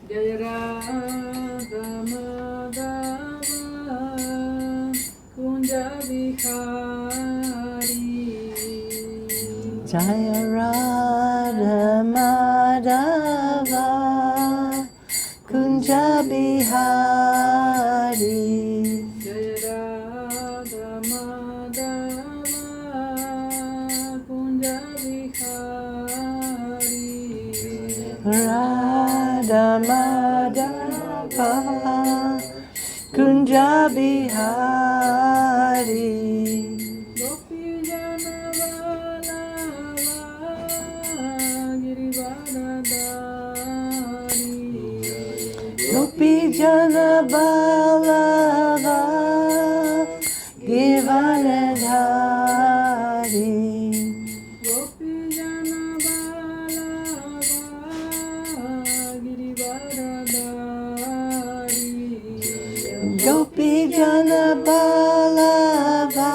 Jaya Radha Madhava Kunja Vihari. Jaya Radha Madhava Kunja Bihari. Jaya Radha Madhava Kunja Vihari. Radha Madhava Kunja Bihari. Gopi Jana Vallabha Girivardhari. Gopi Jana Vallabha Girivardhari. Gopi Jana Vallabha Girivardhari. Gopi Jana Vallabha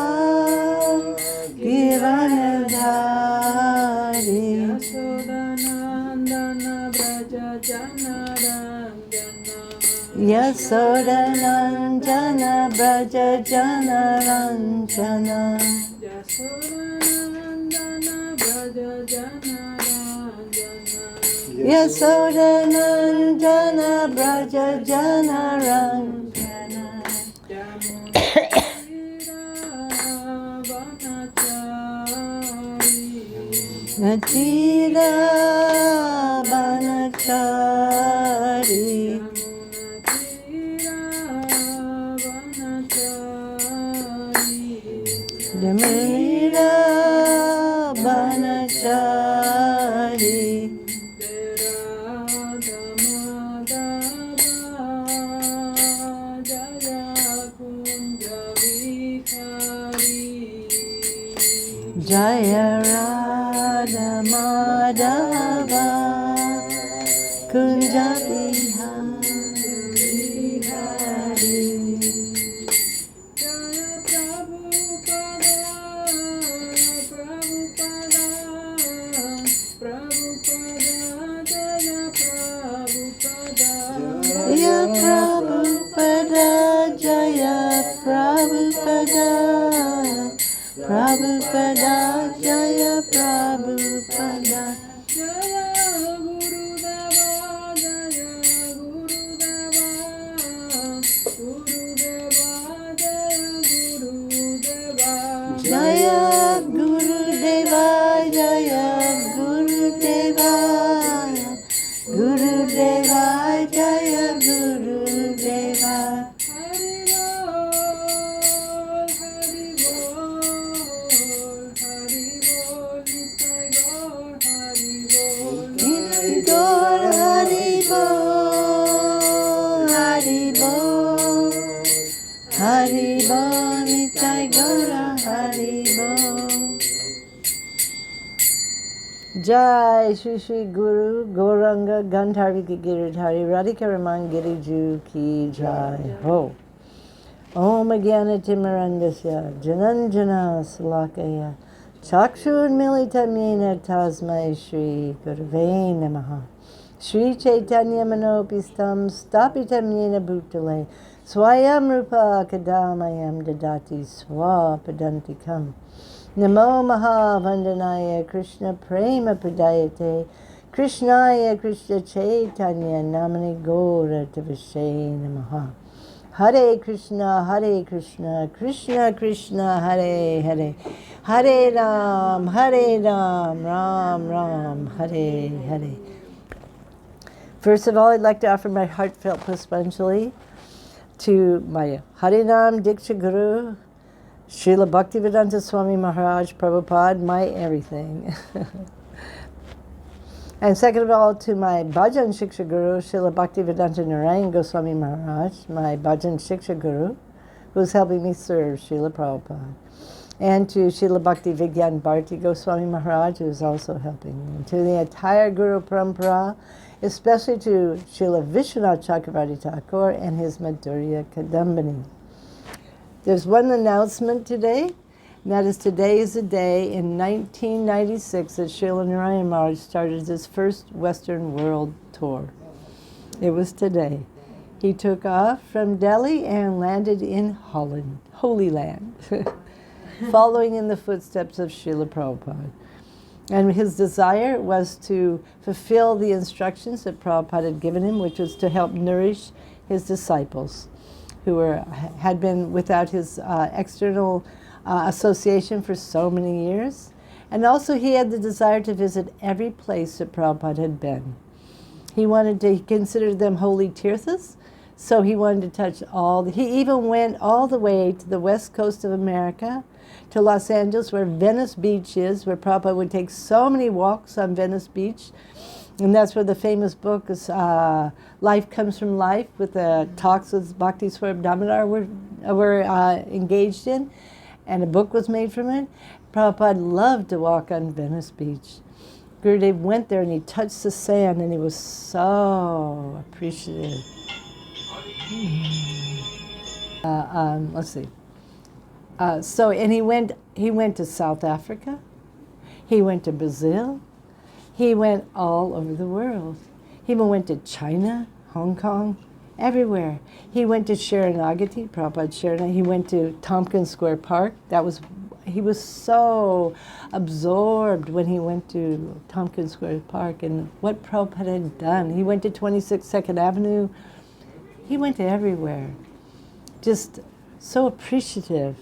Girivardhari. Yashodanandana Braja Jana Ranjana. Yashodanandana Braja Jana Ranjana. Natira Banachari. Namira Banachari. Jaya Radha Madhava Kunja Bihari. Jaya Prabhupada, Jaya Prabhupada, Prabhupada, Jaya Prabhupada. Jaya Gurudeva, Jaya Gurudeva, Gurudeva, Jaya Gurudeva. Jaya Gurudeva, Jaya Gurudeva, Gurudeva, Jaya Gurudeva. Haribo, Nitai Gora, Haribo. Jai Shri Shri Guru Gauranga Gandharvika Giridhari Radhika Raman Giriju Ki Jai Ho. Om Agyana Timarandasya Jananjana Salakaya Chakshur Militam Yena Tasmai Shri Gurave Namaha. Shri Chaitanya Manopistam Stapitam Yena Bhutale Swayam Rupa Kadamayam Dadati Swapadantikam. Namo Maha Vandanaya Krishna Prema Pradayate Krishnaya Krishna Chaitanya Namani Gora Tavashe Namaha. Hare Krishna, Krishna Krishna, Hare Hare, Hare Ram, Ram Ram, Hare Hare. First of all, I'd like to offer my heartfelt Puspanjali to my Harinam Diksha Guru, Srila Bhaktivedanta Swami Maharaj Prabhupada, my everything. And second of all, to my Bhajan Shiksha Guru, Srila Bhaktivedanta Narayana Swami Maharaj, my Bhajan Shiksha Guru, who's helping me serve Srila Prabhupada. And to Srila Bhakti Vigyan Bharti Goswami Maharaj, who is also helping me. And to the entire Guru Parampara, especially to Srila Vishwanath Chakravarti Thakur and his Madhurya Kadambini. There's one announcement today. And that is today is the day in 1996 that Srila Narayana Maharaj started his first Western world tour. It was today. He took off from Delhi and landed in Holland, Holy Land, following in the footsteps of Srila Prabhupada. And his desire was to fulfill the instructions that Prabhupada had given him, which was to help nourish his disciples who had been without his external association for so many years. And also he had the desire to visit every place that Prabhupada had been. He considered them holy tirthas, so he wanted to touch he even went all the way to the west coast of America, to Los Angeles, where Venice Beach is, where Prabhupada would take so many walks on Venice Beach. And that's where the famous book is, Life Comes from Life, with the talks with Bhakti Swarup Damodar were engaged in. And a book was made from it. Prabhupada loved to walk on Venice Beach. Gurudev went there and he touched the sand and he was so appreciative. Let's see. And he went to South Africa. He went to Brazil. He went all over the world. He even went to China, Hong Kong, everywhere. He went to Sharanagati, Prabhupada Sharanagati. He went to Tompkins Square Park. He was so absorbed when he went to Tompkins Square Park and what Prabhupada had done. He went to 26 Second Avenue. He went to everywhere. Just so appreciative.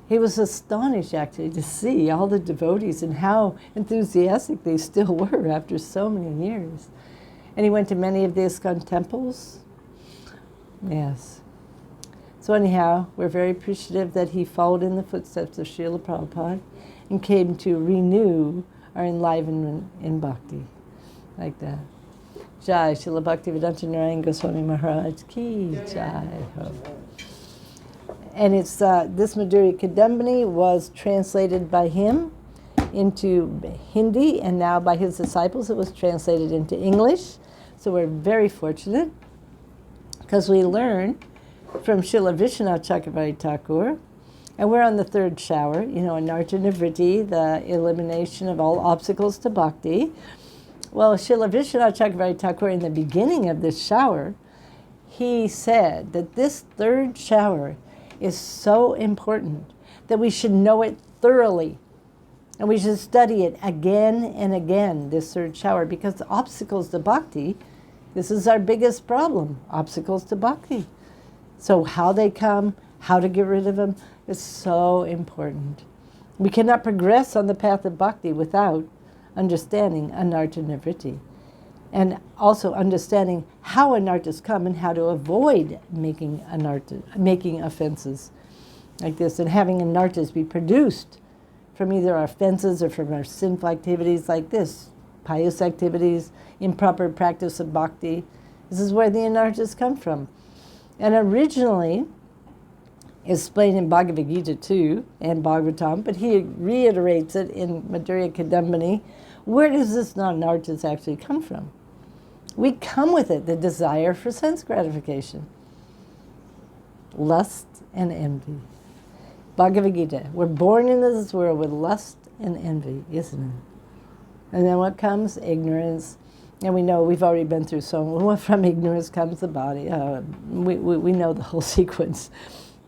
He was astonished, actually, to see all the devotees and how enthusiastic they still were after so many years. And he went to many of the ISKCON temples. Yes. So anyhow, we're very appreciative that he followed in the footsteps of Srila Prabhupada and came to renew our enlivenment in bhakti, like that. Jai, Srila Bhaktivedanta Narayana Swami Maharaj ki jai ho. And it's this Madhurya Kadambini was translated by him into Hindi, and now by his disciples it was translated into English. So we're very fortunate because we learn from Srila Vishwanath Chakravarti Thakur, and we're on the third shower, Anarta Nivritti, the elimination of all obstacles to bhakti. Well, Srila Vishwanath Chakravarti Thakur, in the beginning of this shower, he said that this third shower is so important that we should know it thoroughly. And we should study it again and again, this third shower, because the obstacles to bhakti, this is our biggest problem, obstacles to bhakti. So how they come, how to get rid of them, is so important. We cannot progress on the path of bhakti without understanding anarta nivritti, and also understanding how anartas come and how to avoid making offenses like this, and having anartas be produced from either our offenses or from our sinful activities like this, pious activities, improper practice of bhakti. This is where the anartas come from. And originally, explained in Bhagavad Gita too, and Bhagavatam, but he reiterates it in Madhurya Kadambini. Where does this anartas actually come from? We come with it, the desire for sense gratification. Lust and envy. Bhagavad Gita, we're born into this world with lust and envy, isn't it? And then what comes? Ignorance. And we know we've already been through from ignorance comes the body. We know the whole sequence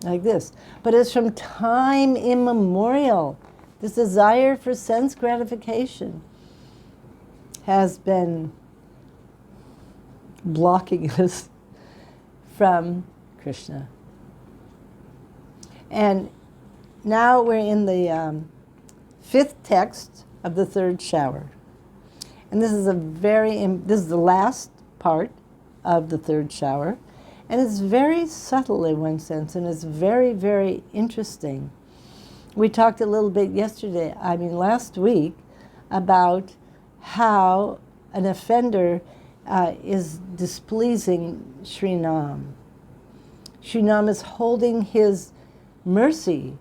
like this. But it's from time immemorial. This desire for sense gratification has been blocking us from Krishna. And now we're in the fifth text of the third shower. And this is the last part of the third shower. And it's very subtle in one sense, and it's very, very interesting. We talked a little bit last week, about how an offender is displeasing Srinam. Srinam is holding his mercy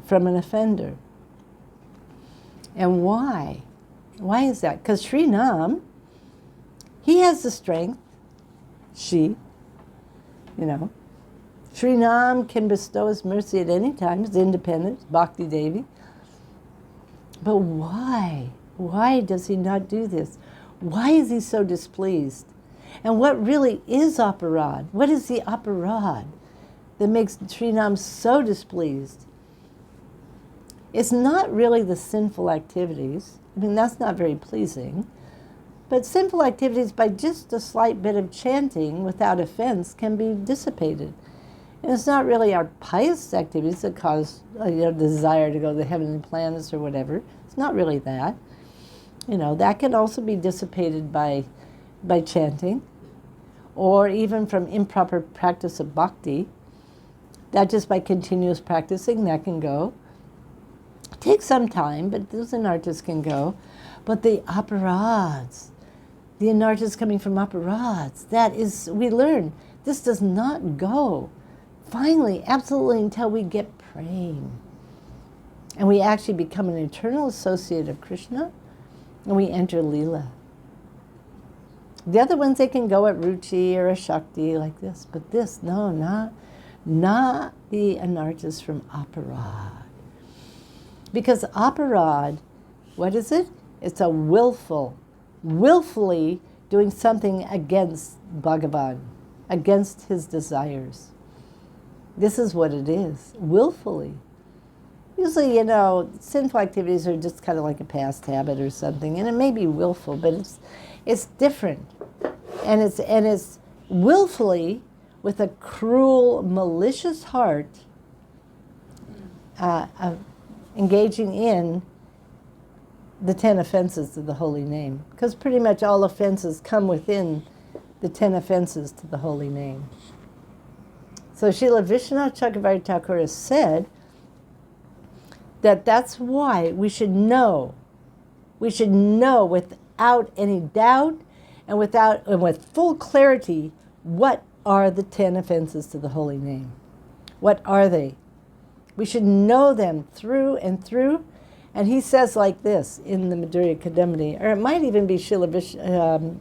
from an offender. And why? Why is that? Because Srinam, he has the strength, Srinam can bestow his mercy at any time. It's independent, Bhakti Devi. But why? Why does he not do this? Why is he so displeased? And what really is aparad? What is the aparad that makes Srinam so displeased? It's not really the sinful activities. I mean, that's not very pleasing. But sinful activities, by just a slight bit of chanting without offense, can be dissipated. And it's not really our pious activities that cause the desire to go to the heavenly planets or whatever. It's not really that. That can also be dissipated by chanting, or even from improper practice of bhakti. That just by continuous practicing, that can go. It takes some time, but those anarthas can go. But the aparads, the anarthas coming from aparads, that is, we learn, this does not go. Finally, absolutely, until we get praying. And we actually become an eternal associate of Krishna, and we enter Leela. The other ones, they can go at Ruchi or a Shakti like this, but this, no, not the anarthas from aparad. Because aparad, what is it? It's a willfully doing something against Bhagavan, against his desires. This is what it is, willfully. Usually, sinful activities are just kind of like a past habit or something, and it may be willful, but it's different. And it's willfully, with a cruel, malicious heart, engaging in the 10 offenses to the holy name. Because pretty much all offenses come within the 10 offenses to the holy name. So Srila Vishwanath Chakravarti Thakur has said that that's why we should know without any doubt and with full clarity what are the 10 offenses to the holy name. What are they? We should know them through and through. And he says like this in the Madhurya Kadambini, or it might even be Srila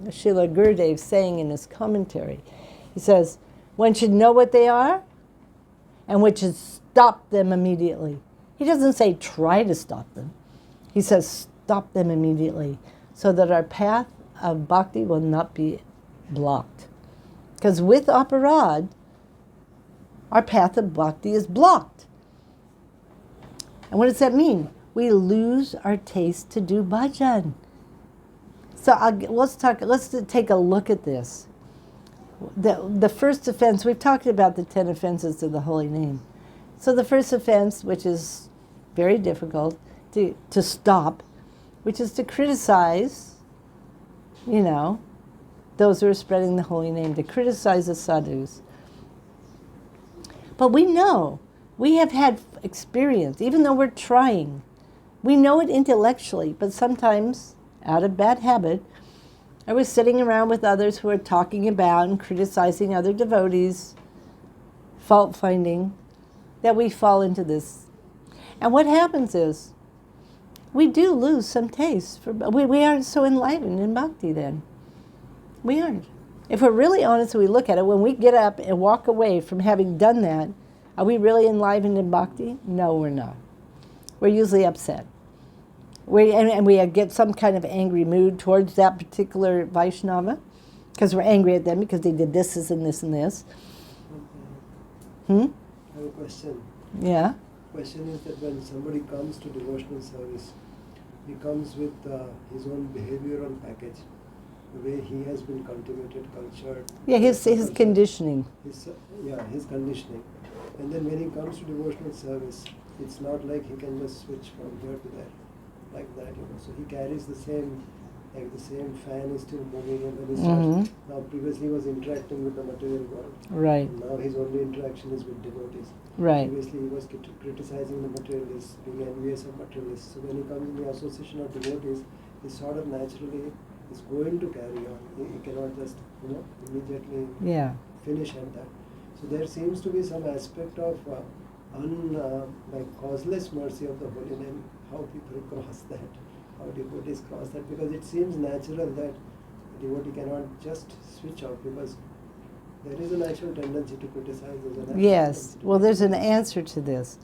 Gurudev saying in his commentary. He says, one should know what they are, and one should stop them immediately. He doesn't say try to stop them. He says stop them immediately, so that our path of bhakti will not be blocked. Because with aparad, our path of bhakti is blocked. And what does that mean? We lose our taste to do bhajan. So let's take a look at this. The first offense, we've talked about the 10 offenses to the holy name. So the first offense, which is very difficult to stop, which is to criticize, those who are spreading the holy name, to criticize the sadhus. But we know, we have had experience, even though we're trying. We know it intellectually, but sometimes, out of bad habit, I was sitting around with others who are talking about and criticizing other devotees, fault-finding, that we fall into this. And what happens is, we do lose some taste. We aren't so enlivened in bhakti then. We aren't. If we're really honest and we look at it, when we get up and walk away from having done that, are we really enlivened in bhakti? No, we're not. We're usually upset. And we get some kind of angry mood towards that particular Vaishnava, because we're angry at them because they did this and this and this. I have a question. Yeah. The question is that when somebody comes to devotional service, he comes with his own behavioral package, the way he has been cultivated, cultured. Yeah, his conditioning. His conditioning. And then when he comes to devotional service, it's not like he can just switch from here to there, like that, So he carries the same fan is still moving, and when he starts, now previously he was interacting with the material world. Right. And now his only interaction is with devotees. Right. Previously he was criticizing the materialists, being envious of materialists. So when he comes in the association of devotees, he sort of naturally is going to carry on. He cannot just, immediately finish at that. So there seems to be some aspect of causeless mercy of the holy name, how people cross that, how devotees cross that, because it seems natural that a devotee cannot just switch out, because There is a natural tendency to criticize. There's a natural Yes. tendency to Well, there's an criticize. answer to this.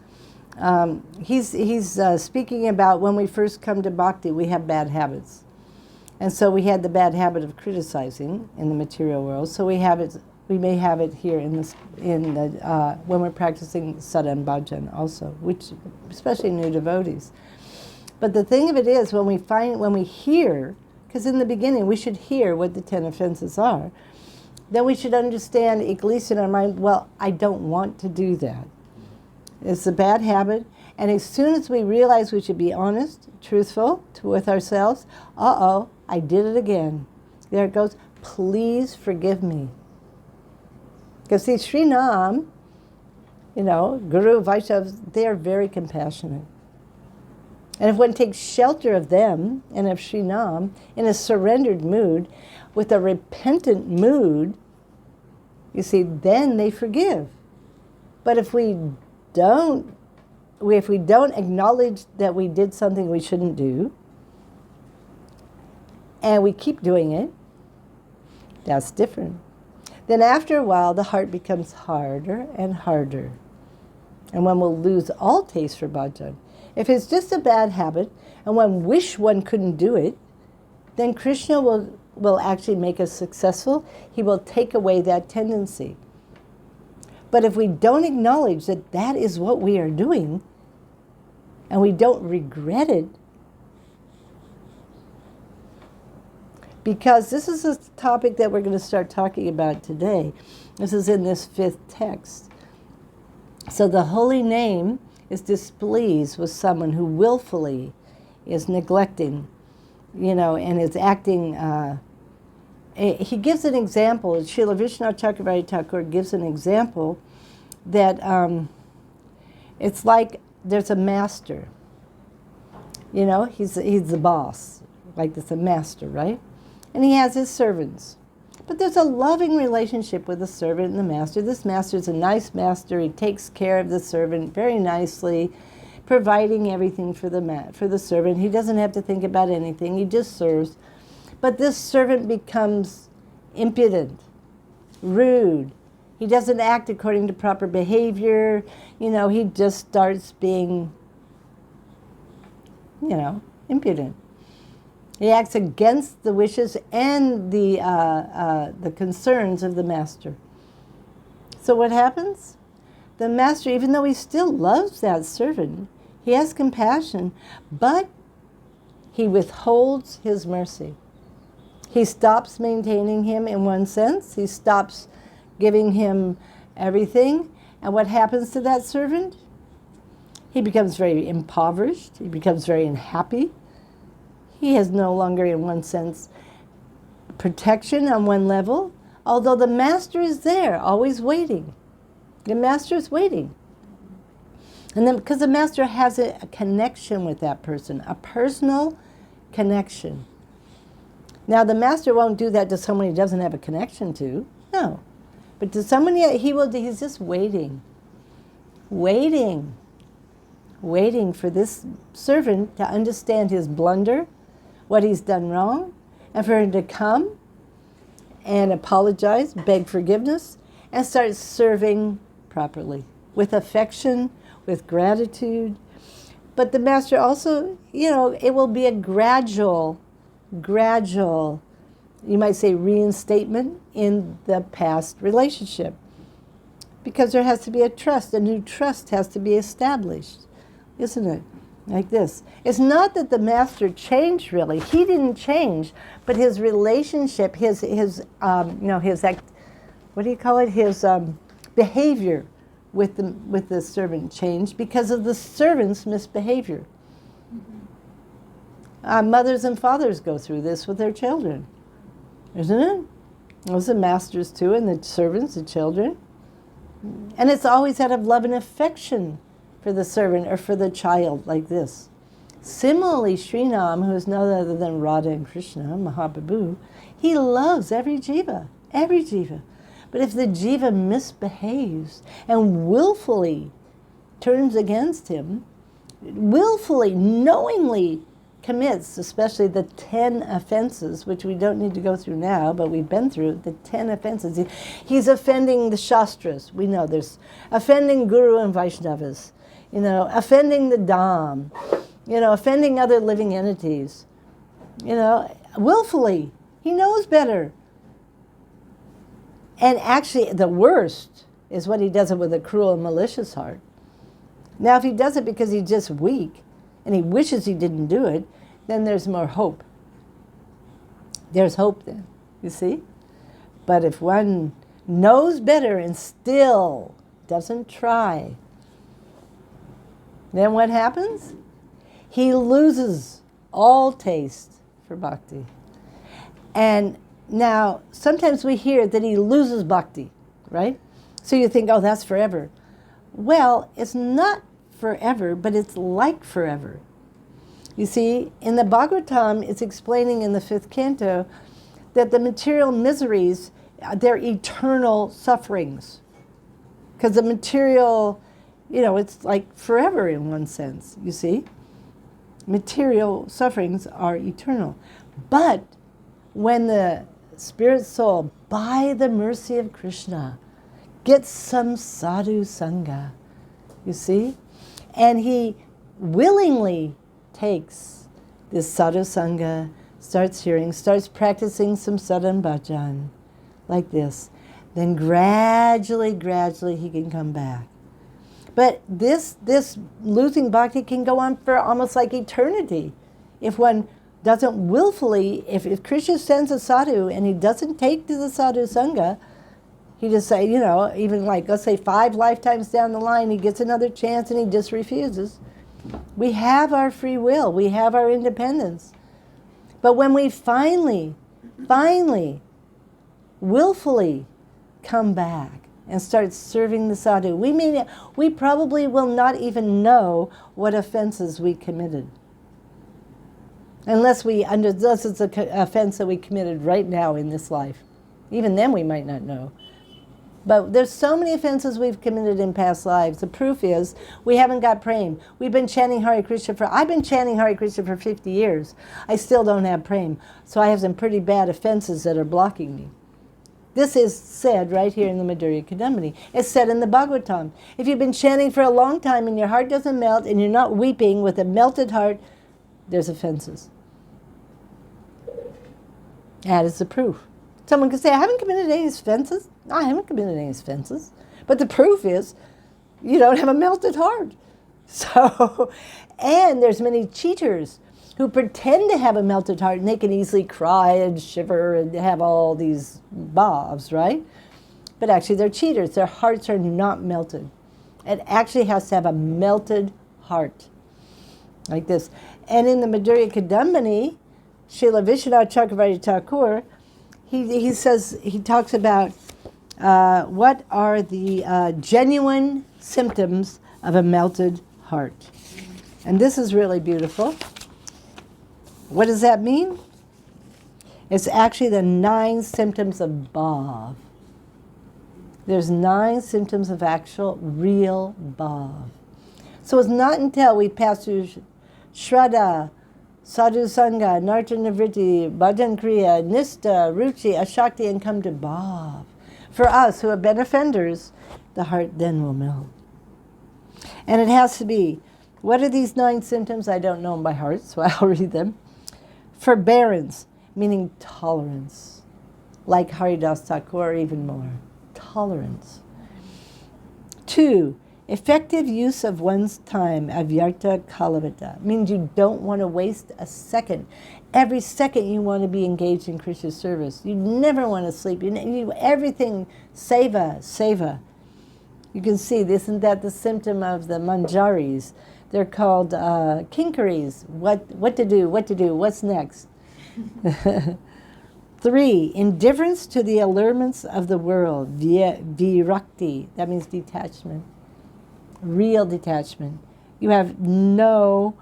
He's speaking about when we first come to bhakti, we have bad habits. And so we had the bad habit of criticizing in the material world. So we have it. We may have it here in this, when we're practicing sada and bhajan also, which especially new devotees. But the thing of it is, when we hear, because in the beginning we should hear what the 10 offenses are, then we should understand, at least in our mind, well, I don't want to do that. It's a bad habit. And as soon as we realize we should be honest, truthful with ourselves, I did it again. There it goes. Please forgive me. Because see, Srinam, Guru, Vaishnavas, they are very compassionate. And if one takes shelter of them and of Srinam in a surrendered mood, with a repentant mood, you see, then they forgive. But if we don't acknowledge that we did something we shouldn't do, and we keep doing it, that's different. Then after a while, the heart becomes harder and harder. And one will lose all taste for bhajan. If it's just a bad habit, and one wish one couldn't do it, then Krishna will actually make us successful. He will take away that tendency. But if we don't acknowledge that that is what we are doing, and we don't regret it, because this is a topic that we're going to start talking about today. This is in this 5th text. So the holy name is displeased with someone who willfully is neglecting, and is acting. He gives an example. Srila Vishnu Chakravarti Thakur gives an example that it's like there's a master. He's the boss, like there's a master, right? And he has his servants. But there's a loving relationship with the servant and the master. This master is a nice master. He takes care of the servant very nicely, providing everything for the servant. He doesn't have to think about anything. He just serves. But this servant becomes impudent, rude. He doesn't act according to proper behavior. He just starts being, impudent. He acts against the wishes and the concerns of the master. So what happens? The master, even though he still loves that servant, he has compassion, but he withholds his mercy. He stops maintaining him in one sense. He stops giving him everything. And what happens to that servant? He becomes very impoverished. He becomes very unhappy. He has no longer, in one sense, protection on one level, although the master is there, always waiting. The master is waiting. And then, because the master has a connection with that person, a personal connection. Now, the master won't do that to someone he doesn't have a connection to. No. But to someone he's just waiting. Waiting for this servant to understand his blunder, what he's done wrong, and for him to come and apologize, beg forgiveness, and start serving properly, with affection, with gratitude. But the master also, it will be a gradual, you might say, reinstatement in the past relationship. Because there has to be a trust, a new trust has to be established, isn't it? Like this. It's not that the master changed really. He didn't change, but his relationship, his behavior with the servant changed because of the servant's misbehavior. Mothers and fathers go through this with their children, isn't it? Those are masters too, and the servants, the children. And it's always out of love and affection for the servant or for the child, like this. Similarly, Srinam, who is none other than Radha and Krishna, Mahaprabhu, he loves every jiva. But if the jiva misbehaves and willfully turns against him, willfully, knowingly commits, especially the 10 offenses, which we don't need to go through now, but we've been through the 10 offenses. He's offending the Shastras. We know there's offending Guru and Vaishnavas, offending the Dham, offending other living entities, willfully. He knows better. And actually, the worst is when he does it with a cruel and malicious heart. Now, if he does it because he's just weak and he wishes he didn't do it, then there's more hope. There's hope then, you see? But if one knows better and still doesn't try, then what happens? He loses all taste for bhakti. And now, sometimes we hear that he loses bhakti, right? So you think, oh, that's forever. Well, it's not forever, but it's like forever. You see, in the Bhagavatam, it's explaining in the 5th canto that the material miseries, they're eternal sufferings. Because the material, it's like forever in one sense, you see? Material sufferings are eternal. But when the spirit soul, by the mercy of Krishna, gets some sadhu sangha, you see? And he willingly takes this sadhu sangha, starts hearing, starts practicing some sadhan bhajan, like this. Then gradually he can come back. But this losing bhakti can go on for almost like eternity. If one doesn't willfully, if Krishna sends a sadhu and he doesn't take to the sadhu sangha, he just say, even like, let's say 5 lifetimes down the line, he gets another chance and he just refuses. We have our free will. We have our independence. But when we finally, willfully come back and start serving the sadhu, we probably will not even know what offenses we committed. Unless it's an offense that we committed right now in this life. Even then we might not know. But there's so many offenses we've committed in past lives. The proof is we haven't got prem. We've been chanting Hare Krishna I've been chanting Hare Krishna for 50 years. I still don't have prem. So I have some pretty bad offenses that are blocking me. This is said right here in the Madhurya Kadambini. It's said in the Bhagavatam. If you've been chanting for a long time and your heart doesn't melt and you're not weeping with a melted heart, there's offenses. That is the proof. Someone could say, I haven't committed any offenses. No, I haven't committed any offenses. But the proof is you don't have a melted heart. So, and there's many cheaters who pretend to have a melted heart and they can easily cry and shiver and have all these bhavs, right? But actually they're cheaters. Their hearts are not melted. It actually has to have a melted heart. Like this. And in the Madhurya Kadambini, Srila Vishwanath Chakravarti Thakur, he talks about what are the genuine symptoms of a melted heart. And this is really beautiful. What does that mean? It's actually the 9 symptoms of bhav. There's 9 symptoms of actual, real bhav. So it's not until we pass through Shraddha, Sadhu Sangha, Narta Nivritti, Bhajan Kriya, Nista, Ruchi, Ashakti, and come to Bhav. For us who have been offenders, the heart then will melt. And it has to be, what are these 9 symptoms? I don't know them by heart, so I'll read them. Forbearance, meaning tolerance. Like Haridas Thakur, even more. Tolerance. 2, effective use of one's time, avyarta kalavata, means you don't want to waste a second. Every second you want to be engaged in Krishna's service. You never want to sleep. You everything, seva. You can see, isn't that the symptom of the manjaris? They're called kinkaris. What to do, what's next? 3, indifference to the allurements of the world, virakti, that means detachment. Real detachment. You have no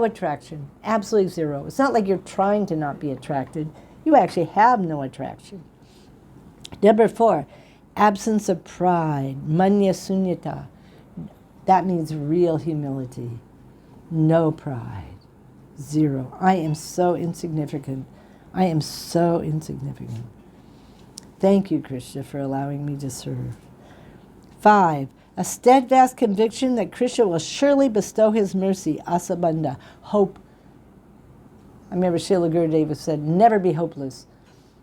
attraction. Absolutely zero. It's not like you're trying to not be attracted. You actually have no attraction. Number 4, absence of pride, manya sunyata. That means real humility. No pride. Zero. I am so insignificant. I am so insignificant. Thank you, Krishna, for allowing me to serve. 5. A steadfast conviction that Krishna will surely bestow his mercy, asabandha, hope. I remember Srila Gurudeva said, never be hopeless.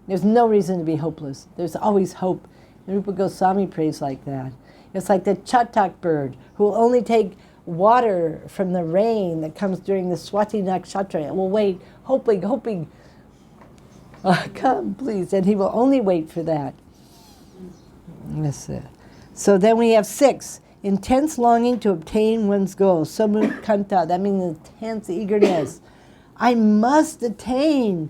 There's no reason to be hopeless. There's always hope. And Rupa Goswami prays like that. It's like the chatak bird who will only take water from the rain that comes during the Swati Nakshatra. It will wait, hoping, come please. And he will only wait for that. That's it. So then we have 6. Intense longing to obtain one's goal. Samukanta, that means intense eagerness. I must attain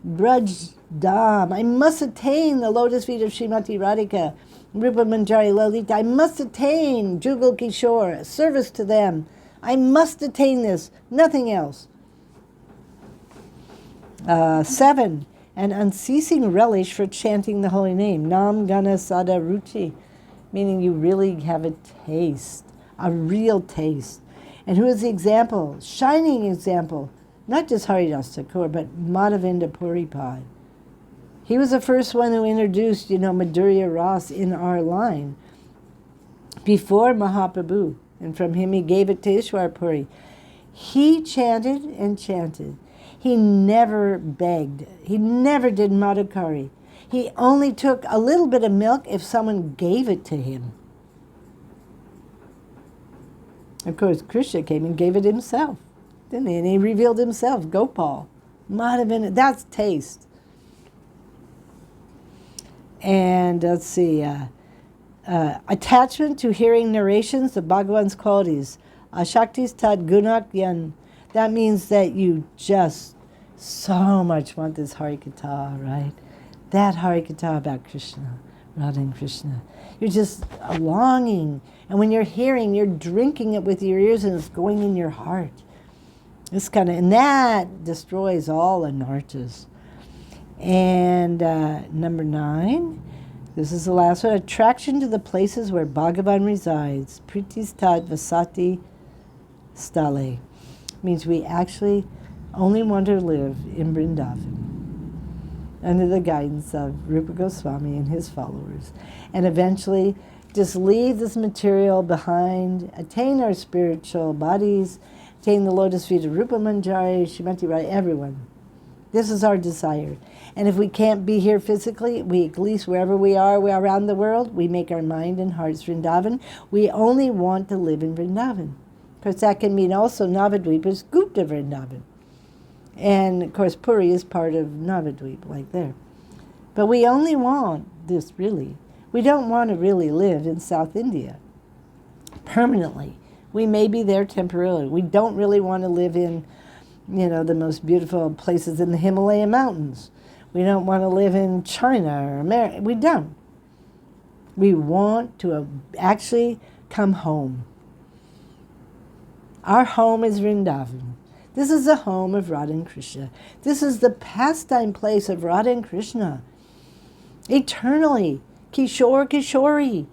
Braj Dham. I must attain the lotus feet of Srimati Radhika, Rupa Manjari Lalita. I must attain Jugal Kishore, service to them. I must attain this, nothing else. 7, an unceasing relish for chanting the holy name. Nam Gana Sada Ruchi, meaning you really have a taste, a real taste. And who is the example? Shining example. Not just Haridas Thakur, but Madhavinda Puripad. He was the first one who introduced, Madhurya Ras in our line before Mahaprabhu. And from him he gave it to Ishwar Puri. He chanted and chanted. He never begged. He never did Madhukari. He only took a little bit of milk if someone gave it to him. Of course, Krishna came and gave it himself, didn't he? And he revealed himself, Gopal. Madhavendra, that's taste. And let's see, attachment to hearing narrations of Bhagavan's qualities. Ashaktis tad gunakyan. That means that you just so much want this Harikatha, right? That Harikatha about Krishna, Radha and Krishna. You're just longing. And when you're hearing, you're drinking it with your ears and it's going in your heart. And that destroys all anarthas. And number 9, this is the last one, attraction to the places where Bhagavan resides. Pritistad vasati stale. Means we actually only want to live in Vrindavan under the guidance of Rupa Goswami and his followers. And eventually just leave this material behind, attain our spiritual bodies, attain the lotus feet of Rupa Manjari, Srimati Radha, everyone. This is our desire. And if we can't be here physically, we at least wherever we are around the world, we make our mind and hearts Vrindavan. We only want to live in Vrindavan. Of course, that can mean also Navadvip is Gupta Vrindavan. And of course, Puri is part of Navadvip, like there. But we only want this really. We don't want to really live in South India permanently. We may be there temporarily. We don't really want to live in, the most beautiful places in the Himalaya mountains. We don't want to live in China or America. We don't. We want to actually come home. Our home is Vrindavan. This is the home of Radha and Krishna. This is the pastime place of Radha and Krishna. Eternally. Kishore Kishori.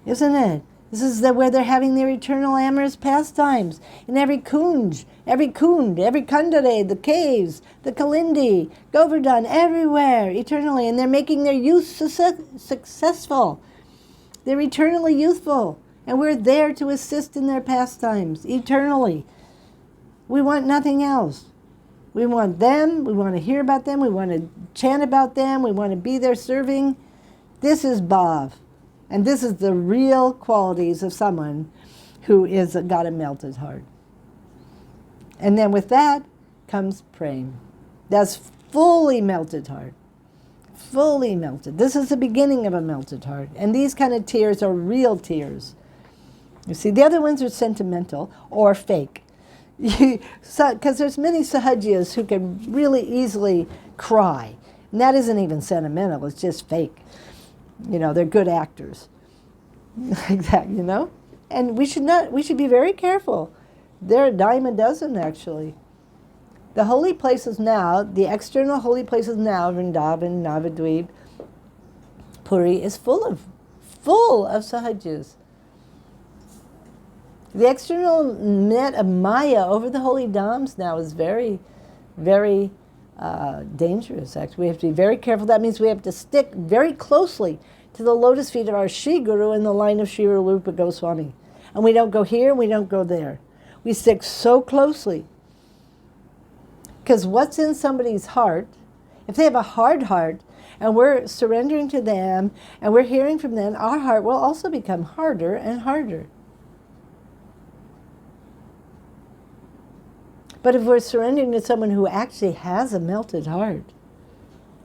Isn't it? This is where they're having their eternal amorous pastimes. In every kund, every kandare, the caves, the kalindi, Govardhan, everywhere, eternally. And they're making their youth successful. They're eternally youthful. And we're there to assist in their pastimes, eternally. We want nothing else. We want them, we want to hear about them, we want to chant about them, we want to be there serving. This is Bhav. And this is the real qualities of someone who is got a melted heart. And then with that comes prem. That's fully melted heart. Fully melted. This is the beginning of a melted heart. And these kind of tears are real tears. You see, the other ones are sentimental or fake. Because there's many sahajiyas who can really easily cry. And that isn't even sentimental, it's just fake. They're good actors. Like that, And we should be very careful. There are a dime a dozen, actually. The holy places now, the external holy places now, Vrindavan, Navadvip, Puri, is full of sahajiyas. The external net of Maya over the holy dhams now is very, very dangerous, actually. We have to be very careful. That means we have to stick very closely to the lotus feet of our Shri Guru in the line of Sri Rupa Goswami. And we don't go here, we don't go there. We stick so closely. Because what's in somebody's heart, if they have a hard heart, and we're surrendering to them, and we're hearing from them, our heart will also become harder and harder. But if we're surrendering to someone who actually has a melted heart,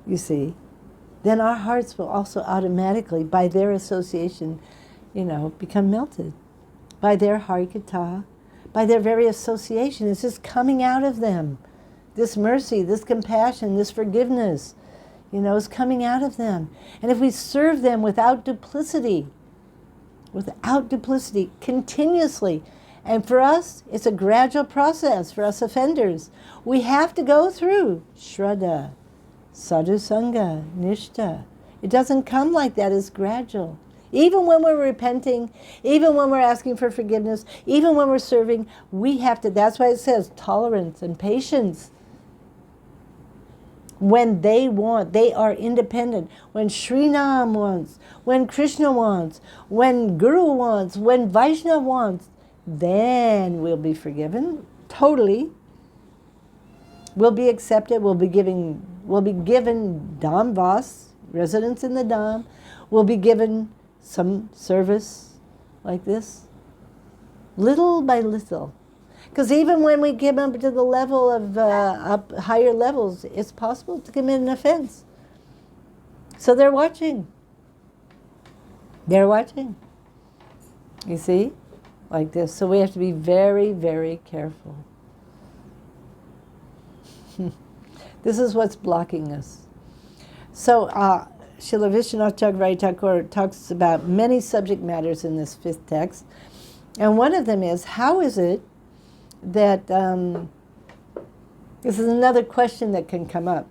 you see, then our hearts will also automatically, by their association, become melted. By their harikatha, by their very association. It's just coming out of them. This mercy, this compassion, this forgiveness, is coming out of them. And if we serve them without duplicity, continuously, and for us, it's a gradual process for us offenders. We have to go through Shraddha, Sadhusanga, Nishta. It doesn't come like that, it's gradual. Even when we're repenting, even when we're asking for forgiveness, even when we're serving, we have to, that's why it says tolerance and patience. When they want, they are independent. When Srinam wants, when Krishna wants, when Guru wants, when Vaishnava wants, then we'll be forgiven totally. We'll be accepted. We'll be given Dham Vas, residence in the Dham. We'll be given some service like this, little by little. Because even when we get up to the level of up higher levels, it's possible to commit an offense. So they're watching. They're watching. You see? Like this. So we have to be very, very careful. This is what's blocking us. So Srila Vishwanath Chakravarti Thakur talks about many subject matters in this fifth text. And one of them is, how is it that, this is another question that can come up.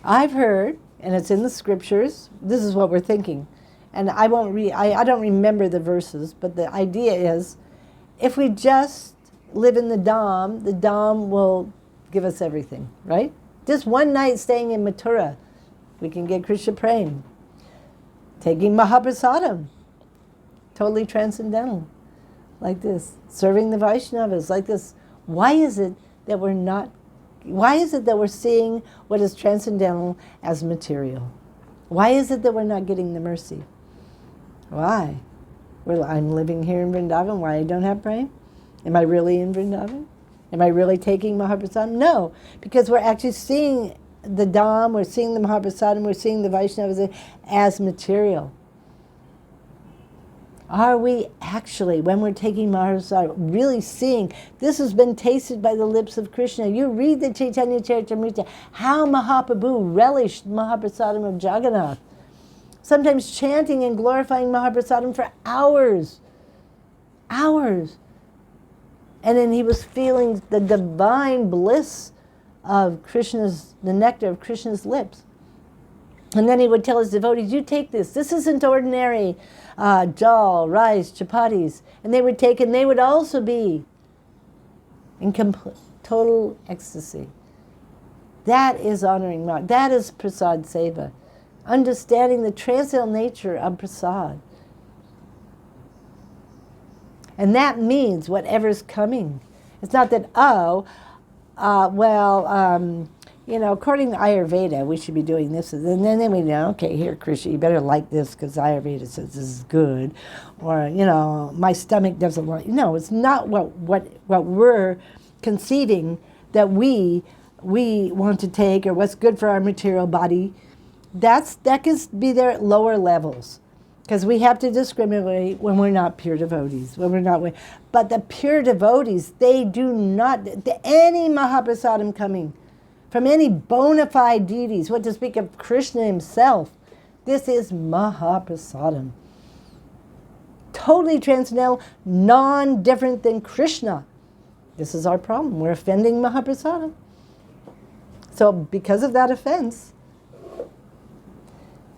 I've heard, and it's in the scriptures, this is what we're thinking, and I don't remember the verses, but the idea is, if we just live in the Dham will give us everything, right? Just one night staying in Mathura, we can get Krishna Prem. Taking Mahaprasadam, totally transcendental, like this. Serving the Vaishnavas, like this. Why is it that we're seeing what is transcendental as material? Why is it that we're not getting the mercy? Why? Well, I'm living here in Vrindavan. Why I don't have Prem? Am I really in Vrindavan? Am I really taking Mahaprasadam? No, because we're actually seeing the Dham, we're seeing the Mahaprasadam, we're seeing the Vaishnavas as material. Are we actually, when we're taking Mahaprasadam, really seeing this has been tasted by the lips of Krishna? You read the Chaitanya Charitamrita, how Mahaprabhu relished Mahaprasadam of Jagannath. Sometimes chanting and glorifying Mahaprasadam for hours. Hours. And then he was feeling the divine bliss of Krishna's, the nectar of Krishna's lips. And then he would tell his devotees, you take this. This isn't ordinary dal, rice, chapatis. And they would take, and they would also be in total ecstasy. That is honoring Maha. That is prasad seva. Understanding the transcendental nature of prasad. And that means whatever's coming. It's not that, according to Ayurveda, we should be doing this. And then we know, okay, here, Krishna, you better like this because Ayurveda says this is good. Or, my stomach doesn't like. No, it's not what we're conceiving that we want to take or what's good for our material body. That can be there at lower levels. Because we have to discriminate when we're not pure devotees, but the pure devotees, they do not, any Mahaprasadam coming from any bona fide deities, what to speak of Krishna himself, this is Mahaprasadam. Totally transcendental, non-different than Krishna. This is our problem. We're offending Mahaprasadam. So because of that offense,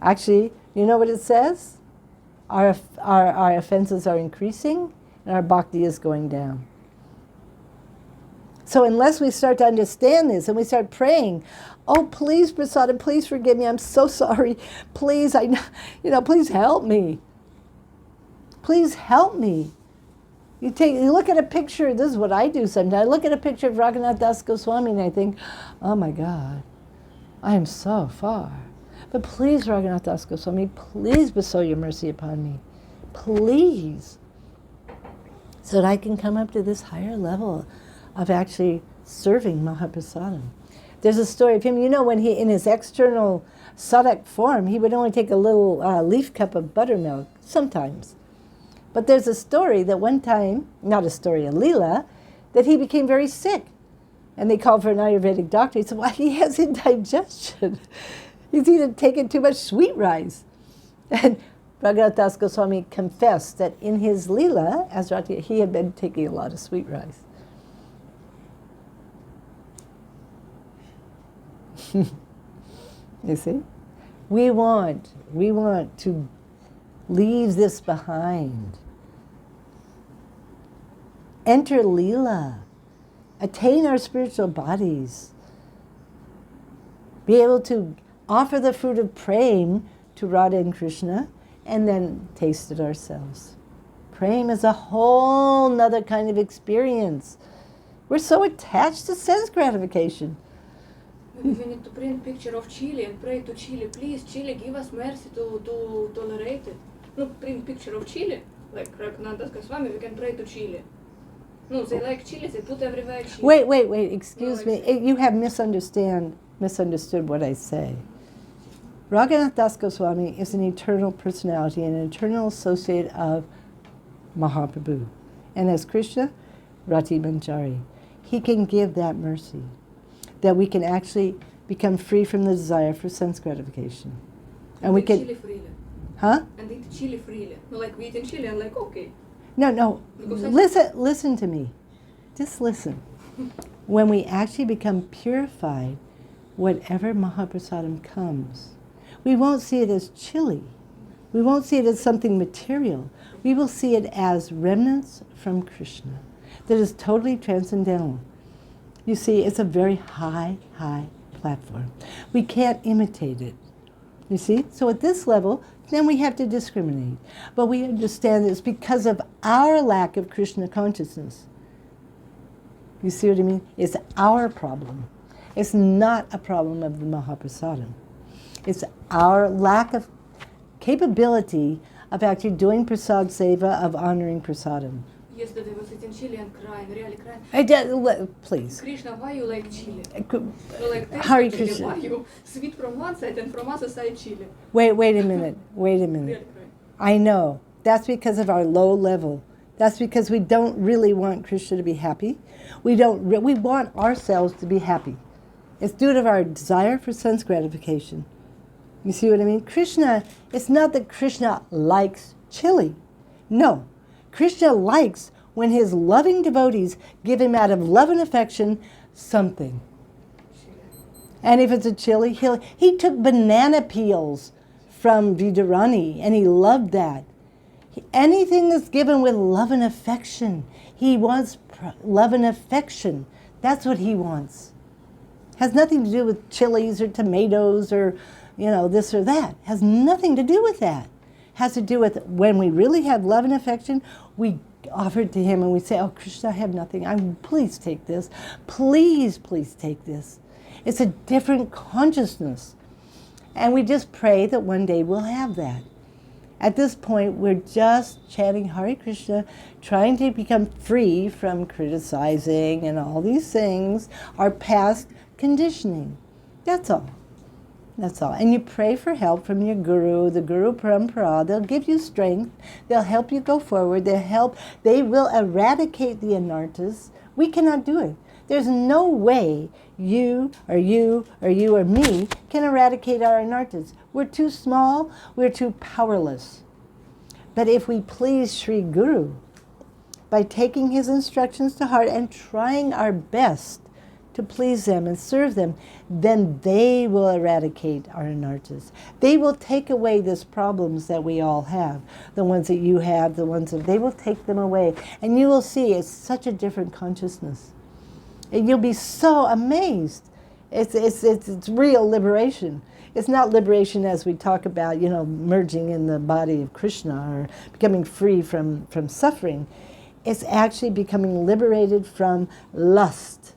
actually, you know what it says? Our offenses are increasing and our bhakti is going down. So unless we start to understand this and we start praying, oh, please, Prasadam, please forgive me. I'm so sorry. Please, please help me. Please help me. You look at a picture, this is what I do sometimes. I look at a picture of Raghunath Das Goswami and I think, oh my God, I am so far. But please, Raghunath Das Goswami, please bestow your mercy upon me. Please. So that I can come up to this higher level of actually serving Mahaprasadam. There's a story of him, when he, in his external sadhak form, he would only take a little leaf cup of buttermilk, sometimes. But there's a story that one time, not a story, a lila, that he became very sick. And they called for an Ayurvedic doctor. He said, well, he has indigestion. He's either taken too much sweet rice. And Raghunath Das Goswami confessed that in his lila, as Rati, he had been taking a lot of sweet rice. You see? We want to leave this behind. Enter Leela. Attain our spiritual bodies. Be able to offer the fruit of praying to Radha and Krishna and then taste it ourselves. Praying is a whole nother kind of experience. We're so attached to sense gratification. Maybe we need to print picture of Chile and pray to Chile. Please, Chile, give us mercy to tolerate it. No, print picture of Chile, like Raghunath Das Goswami, we can pray to Chile. No, they like Chile, they put everywhere Chile. Wait, excuse me. You have misunderstood what I say. Raghunath Das Goswami is an eternal personality, an eternal associate of Mahaprabhu. And as Krishna, Rati Manjari, he can give that mercy, that we can actually become free from the desire for sense gratification. And we can... Chile freely. Huh? And eat chili freely. No, like we eat in Chile and like, okay. No. Listen to me. Just listen. When we actually become purified, whatever Mahaprasadam comes, we won't see it as chili. We won't see it as something material. We will see it as remnants from Krishna that is totally transcendental. You see, it's a very high platform. We can't imitate it. You see? So at this level, then we have to discriminate. But we understand it's because of our lack of Krishna consciousness. You see what I mean? It's our problem. It's not a problem of the Mahaprasadam. It's our lack of capability of actually doing prasad seva, of honoring prasadam. Yesterday I was in Chile and crying, really crying. Please. Krishna, why you like Chile? Hare Krishna. Why you sweet from one side and from other side Chile? Wait a minute. Really I know. That's because of our low level. That's because we don't really want Krishna to be happy. We want ourselves to be happy. It's due to our desire for sense gratification. You see what I mean? Krishna, it's not that Krishna likes chili. No. Krishna likes when his loving devotees give him out of love and affection something. And if it's a chili, he took banana peels from Vidarani and he loved that. Anything that's given with love and affection, he wants love and affection. That's what he wants. Has nothing to do with chilies or tomatoes or, this or that. Has nothing to do with that. Has to do with when we really have love and affection, we offer it to him and we say, oh, Krishna, I have nothing. Please take this. Please take this. It's a different consciousness. And we just pray that one day we'll have that. At this point, we're just chanting Hare Krishna, trying to become free from criticizing and all these things, our past conditioning. That's all. That's all. And you pray for help from your guru, the Guru Parampara. They'll give you strength. They'll help you go forward. They will eradicate the anarthas. We cannot do it. There's no way you or me can eradicate our anarthas. We're too small. We're too powerless. But if we please Sri Guru, by taking his instructions to heart and trying our best to please them and serve them, then they will eradicate our anarthas. They will take away these problems that we all have, the ones that you have, the ones that they will take them away. And you will see it's such a different consciousness. And you'll be so amazed. It's real liberation. It's not liberation as we talk about, merging in the body of Krishna or becoming free from suffering. It's actually becoming liberated from lust,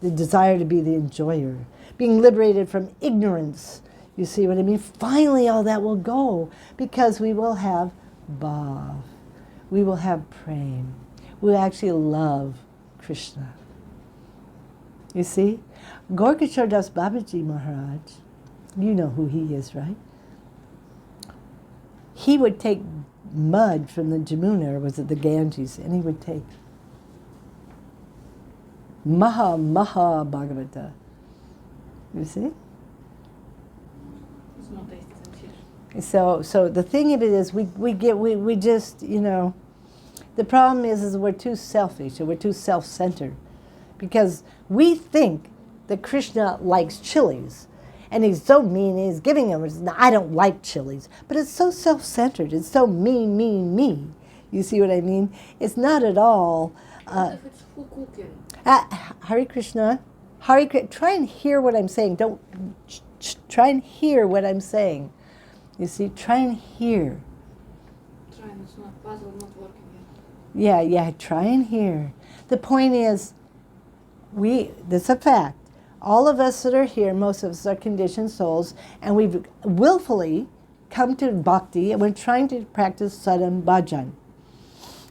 the desire to be the enjoyer, being liberated from ignorance. You see what I mean? Finally, all that will go because we will have bhav. We will have prem. We'll actually love Krishna. You see? Gorkishore Das Babaji Maharaj, you know who he is, right? He would take mud from the Jamuna, or was it the Ganges, and he would take Maha Bhagavata. You see? It's not tasty. So the thing of it is, we just, the problem is we're too selfish and we're too self-centered, because we think that Krishna likes chilies. And he's so mean, he's giving him, I don't like chilies. But it's so self-centered, it's so me. You see what I mean? It's not at all... What if it's full cooking? Hare Krishna, try and hear what I'm saying. Don't, try and hear what I'm saying. You see, try and hear. Trying, it's not, puzzle not working yet. Yeah, try and hear. The point is, that's a fact. All of us that are here, most of us are conditioned souls, and we've willfully come to bhakti, and we're trying to practice sadhana bhajan.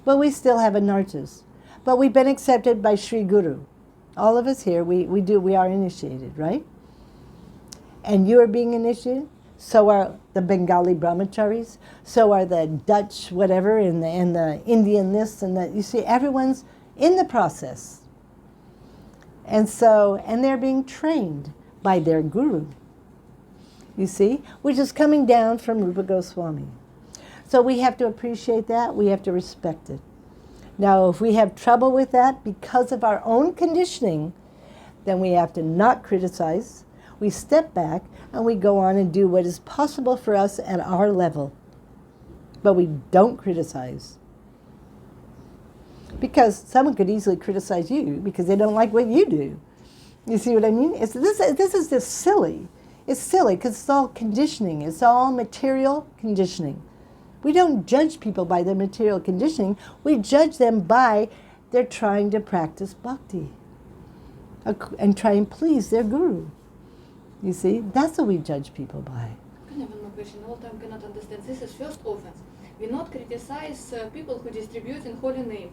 But we still have anarthas. But we've been accepted by Sri Guru. All of us here, we are initiated, right? And you are being initiated. So are the Bengali brahmacharis. So are the Dutch whatever, and the Indian this and that. You see, everyone's in the process. And they're being trained by their guru, you see, which is coming down from Rupa Goswami. So we have to appreciate that, we have to respect it. Now, if we have trouble with that because of our own conditioning, then we have to not criticize, we step back, and we go on and do what is possible for us at our level. But we don't criticize. Because someone could easily criticize you because they don't like what you do. You see what I mean? This is just silly. It's silly because it's all conditioning. It's all material conditioning. We don't judge people by their material conditioning. We judge them by their trying to practice bhakti and try and please their guru. You see? That's what we judge people by. I have one more question. All time cannot understand. This is first offense. We not criticize people who distribute in holy name.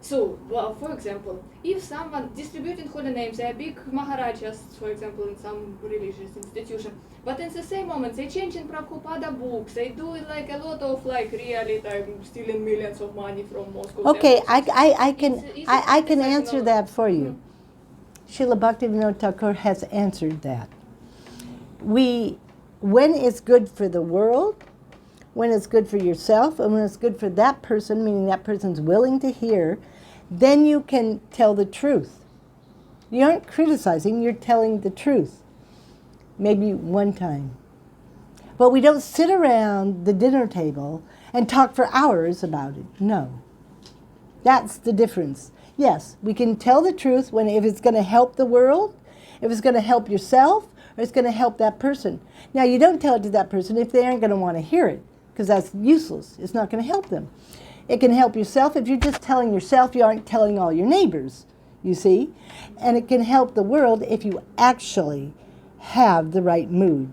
So, well, for example, if someone distributing holy names, they are big Maharajas, for example, in some religious institution, but in the same moment they change in Prabhupada books, they do it like a lot of really stealing millions of money from Moscow. Okay, I can answer that for you. Srila Bhaktivedanta Thakur has answered that. When it's good for the world, when it's good for yourself, and when it's good for that person, meaning that person's willing to hear, then you can tell the truth. You aren't criticizing, you're telling the truth. Maybe one time. But we don't sit around the dinner table and talk for hours about it. No. That's the difference. Yes, we can tell the truth if it's going to help the world, if it's going to help yourself, or it's going to help that person. Now, you don't tell it to that person if they aren't going to want to hear it, because that's useless. It's not going to help them. It can help yourself. If you're just telling yourself, you aren't telling all your neighbors, you see? And it can help the world if you actually have the right mood.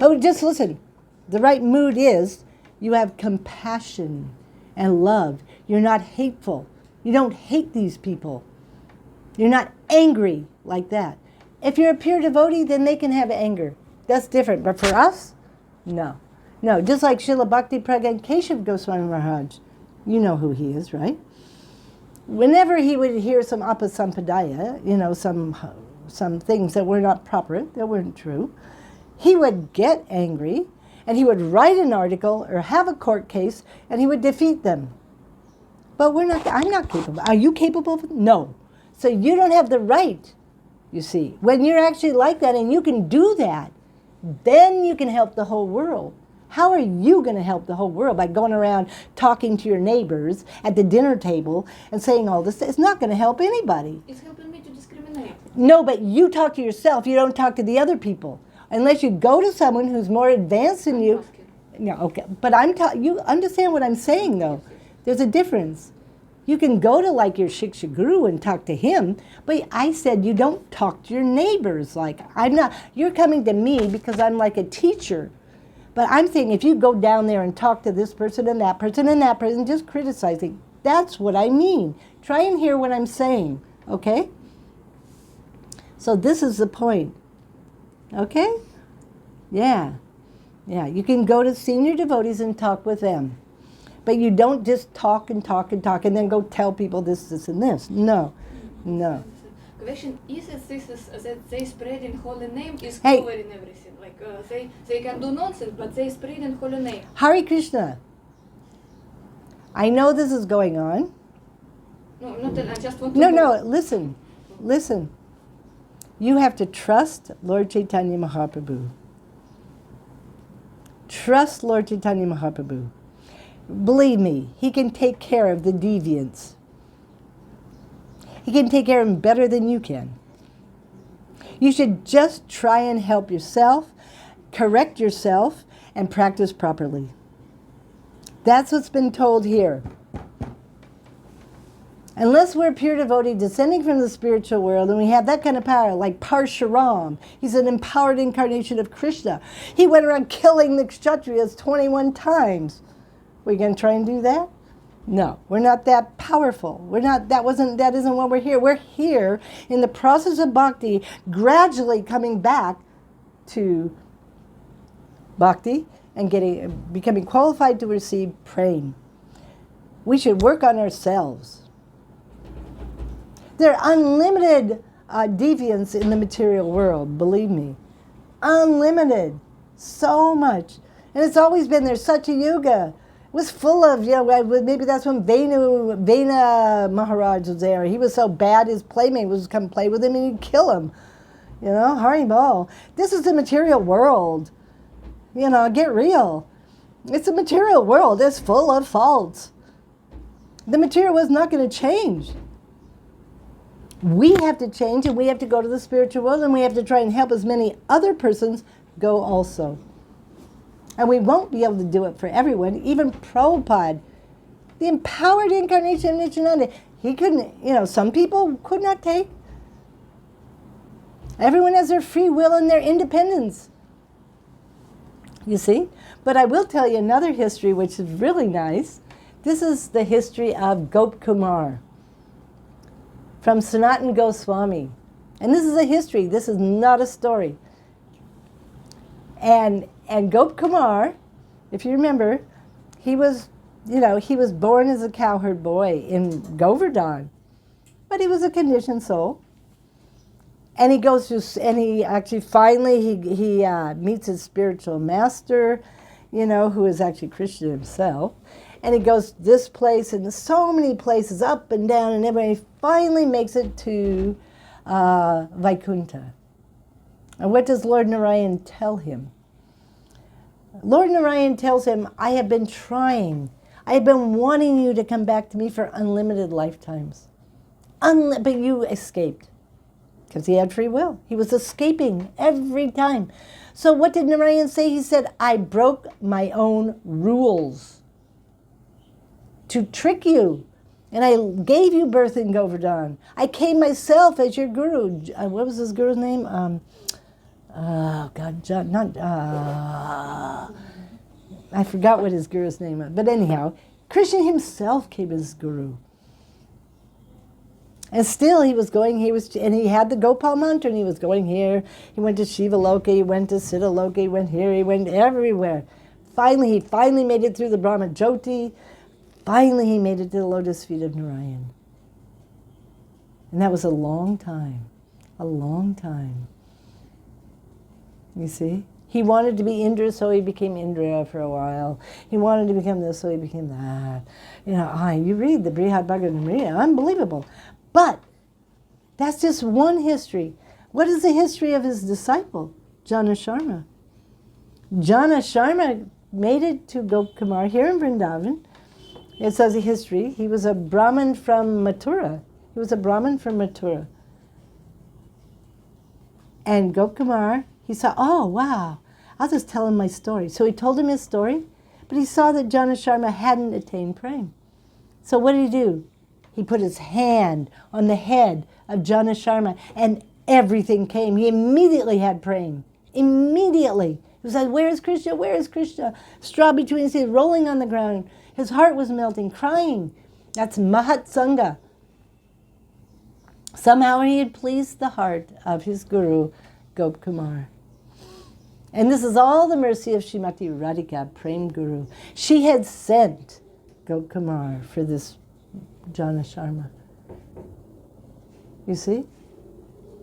Oh, just listen. The right mood is you have compassion and love. You're not hateful. You don't hate these people. You're not angry like that. If you're a pure devotee, then they can have anger. That's different. But for us, no. No, just like Srila Bhakti Pragyan Keshav Goswami Maharaj, you know who he is, right? Whenever he would hear some apasampadaya, some things that were not proper, that weren't true, he would get angry, and he would write an article or have a court case, and he would defeat them. But I'm not capable. Are you capable of it? No. So you don't have the right, you see. When you're actually like that and you can do that, then you can help the whole world. How are you going to help the whole world? By going around talking to your neighbors at the dinner table and saying all this? It's not going to help anybody. It's helping me to discriminate. No, but you talk to yourself. You don't talk to the other people. Unless you go to someone who's more advanced than you. No, okay. But you understand what I'm saying, though. There's a difference. You can go to like your Shiksha Guru and talk to him, but I said you don't talk to your neighbors. Like, I'm not, you're coming to me because I'm like a teacher. But I'm saying if you go down there and talk to this person and that person, just criticizing, that's what I mean. Try and hear what I'm saying, okay? So this is the point, okay? Yeah, you can go to senior devotees and talk with them. But you don't just talk and talk and talk and then go tell people this, and this. No. Question is it this is that they spreading holy name is Hey. covering everything. Like they can do nonsense, but they spreading holy name. Hare Krishna. I know this is going on. No, not that I just want to. No, listen. You have to trust Lord Chaitanya Mahaprabhu. Trust Lord Chaitanya Mahaprabhu. Believe me, he can take care of the deviants. He can take care of them better than you can. You should just try and help yourself, correct yourself, and practice properly. That's what's been told here. Unless we're pure devotee descending from the spiritual world and we have that kind of power, like Parshuram, he's an empowered incarnation of Krishna. He went around killing the Kshatriyas 21 times. We're going to try and do that? No, we're not that powerful. That isn't what we're here. We're here in the process of bhakti, gradually coming back to bhakti and becoming qualified to receive prema. We should work on ourselves. There are unlimited deviance in the material world, believe me. Unlimited. So much. And it's always been there. Satya Yuga was full of, maybe that's when Vena Maharaj was there. He was so bad, his playmate was come play with him and he'd kill him. Haribol. This is the material world. Get real. It's a material world. It's full of faults. The material is not going to change. We have to change and we have to go to the spiritual world and we have to try and help as many other persons go also. And we won't be able to do it for everyone. Even Prabhupada, the empowered incarnation of Nityananda, he couldn't, some people could not take. Everyone has their free will and their independence. You see? But I will tell you another history which is really nice. This is the history of Gop Kumar from Sanatana Goswami. And this is a history. This is not a story. And Gop Kumar, if you remember, he was born as a cowherd boy in Govardhan, but he was a conditioned soul. And he goes to, and he actually finally he meets his spiritual master, who is actually Krishna himself. And he goes to this place and so many places up and down and everybody finally makes it to Vaikuntha. And what does Lord Narayan tell him? Lord Narayan tells him, I have been trying. I have been wanting you to come back to me for unlimited lifetimes. But you escaped. Because he had free will. He was escaping every time. So what did Narayan say? He said, I broke my own rules to trick you. And I gave you birth in Govardhan. I came myself as your guru. What was his guru's name? I forgot what his guru's name was. But anyhow, Krishna himself came as guru. And still he was going, and he had the Gopal mantra, and he was going here. He went to Shiva Loka, he went to Siddha Loka, he went here, he went everywhere. He finally made it through the Brahma Jyoti. Finally he made it to the lotus feet of Narayan. And that was a long time. A long time. You see? He wanted to be Indra, so he became Indra for a while. He wanted to become this, so he became that. You read the Brihad Bhagavatamrita, unbelievable. But That's just one history. What is the history of his disciple, Jana Sharma? Jana Sharma made it to Gopkumar here in Vrindavan. It says a history. He was a Brahmin from Mathura. And Gopkumar, he saw, oh, wow, I'll just tell him my story. So he told him his story, but he saw that Jana Sharma hadn't attained prema. So what did he do? He put his hand on the head of Jana Sharma, and everything came. He immediately had prema. Immediately. He said, where is Krishna? Where is Krishna? Straw between his teeth, rolling on the ground. His heart was melting, crying. That's Mahat Sangha. Somehow he had pleased the heart of his guru, Gopkumar. And this is all the mercy of Srimati Radhika, Prem Guru. She had sent Gopkumar for this Jana Sharma. You see?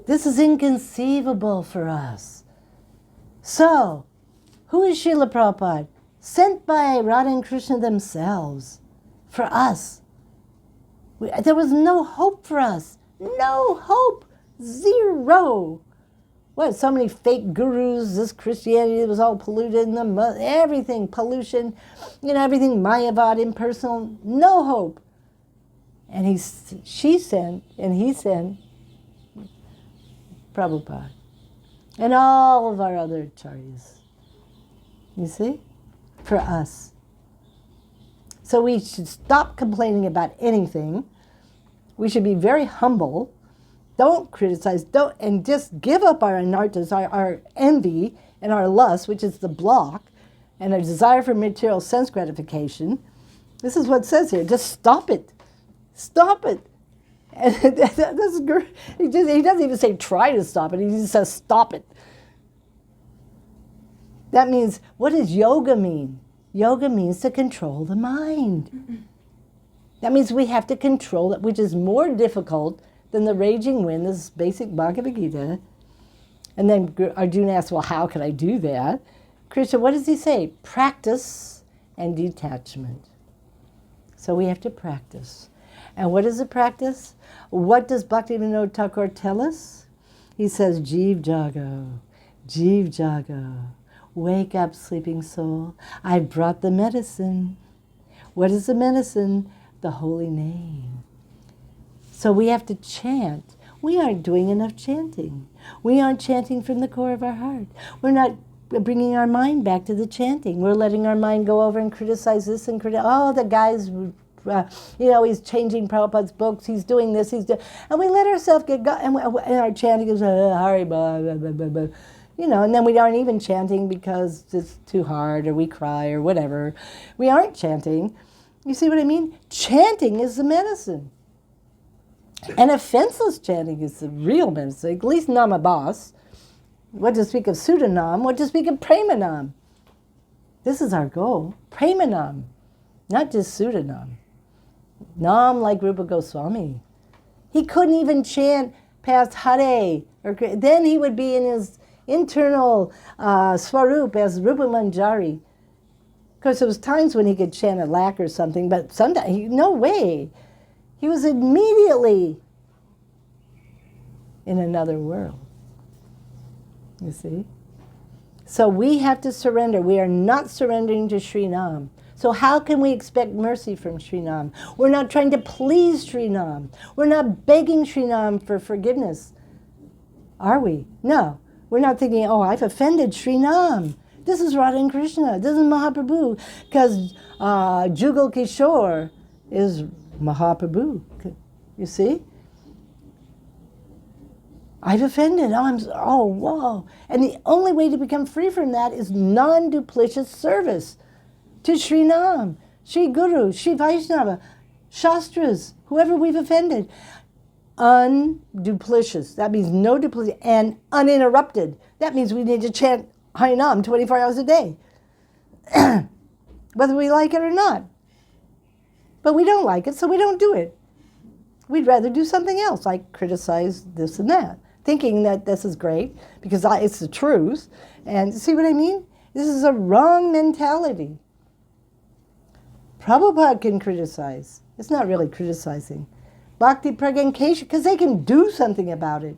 This is inconceivable for us. So, who is Srila Prabhupada? Sent by Radha and Krishna themselves for us. There was no hope for us. No hope. Zero. What, so many fake gurus, this Christianity was all polluted, and everything, pollution, everything Mayavad, impersonal, no hope. And she sent, and he sent Prabhupada and all of our other acharyas. You see? For us. So we should stop complaining about anything. We should be very humble. Don't criticize, and just give up our anartas, our envy and our lust, which is the block, and our desire for material sense gratification. This is what it says here. Just stop it. Stop it. And he doesn't even say try to stop it. He just says stop it. That means, what does yoga mean? Yoga means to control the mind. That means we have to control it, which is more difficult than the raging wind, this basic Bhagavad Gita. And then Arjuna asks, well, how can I do that? Krishna, what does he say? Practice and detachment. So we have to practice. And what is the practice? What does Bhaktivinoda Thakur tell us? He says, Jeev Jago, Jeev Jago. Wake up, sleeping soul. I brought the medicine. What is the medicine? The holy name. So we have to chant. We aren't doing enough chanting. We aren't chanting from the core of our heart. We're not bringing our mind back to the chanting. We're letting our mind go over and criticize this and criticize, oh, the guy's, he's changing Prabhupada's books, he's doing this, and we let ourselves get, and our chanting is, Hari, blah, blah, blah, blah, blah. And then we aren't even chanting because it's too hard or we cry or whatever. We aren't chanting. You see what I mean? Chanting is the medicine. And offenseless chanting is the real medicine, at least Namabas. What to speak of Sudanam, what to speak of Premanam. This is our goal. Premanam, not just Sudanam. Nam like Rupa Goswami. He couldn't even chant past Hare. Then he would be in his internal Swarup as Rupa Manjari. Of course, there was times when he could chant a lak or something, but sometimes, no way. He was immediately in another world. You see? So we have to surrender. We are not surrendering to Sri Nam. So how can we expect mercy from Sri Nam? We're not trying to please Sri Nam. We're not begging Sri Nam for forgiveness. Are we? No. We're not thinking, oh, I've offended Sri Nam. This is Radha and Krishna. This is Mahaprabhu. Because Jugal Kishore is Mahaprabhu. You see? I've offended. Whoa. And the only way to become free from that is non-duplicitous service to Sri Nam, Sri Guru, Sri Vaishnava, Shastras, whoever we've offended. Unduplicitous. That means no duplicity. And uninterrupted. That means we need to chant Harinam 24 hours a day. Whether we like it or not. But we don't like it, so we don't do it. We'd rather do something else, like criticize this and that, thinking that this is great because it's the truth. And see what I mean? This is a wrong mentality. Prabhupada can criticize. It's not really criticizing. Bhakti Pragyancation, because they can do something about it.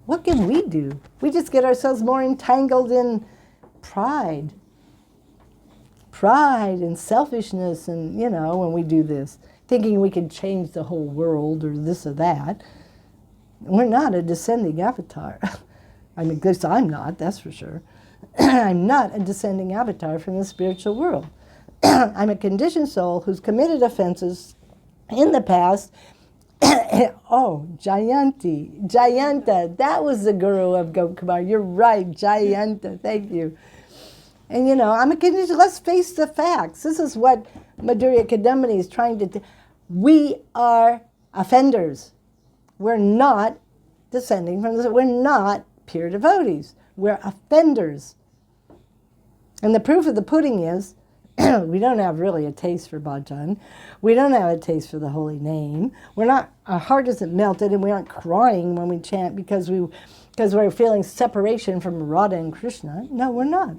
What can we do? We just get ourselves more entangled in pride. Pride and selfishness, and, you know, when we do this, thinking we can change the whole world or this or that. We're not a descending avatar. I mean, at least I'm not, that's for sure. I'm not a descending avatar from the spiritual world. I'm a conditioned soul who's committed offenses in the past. Oh, Jayanta, that was the guru of Gokumar. You're right, Jayanta, thank you. And, you know, I'm a conditioned, let's face the facts. This is what Madhurya Kadambini is trying to do. We are offenders. We're not descending from this. We're not pure devotees. We're offenders. And the proof of the pudding is we don't have really a taste for bhajan. We don't have a taste for the holy name. We're not, our heart isn't melted, and we aren't crying when we chant because we're feeling separation from Radha and Krishna. No, we're not.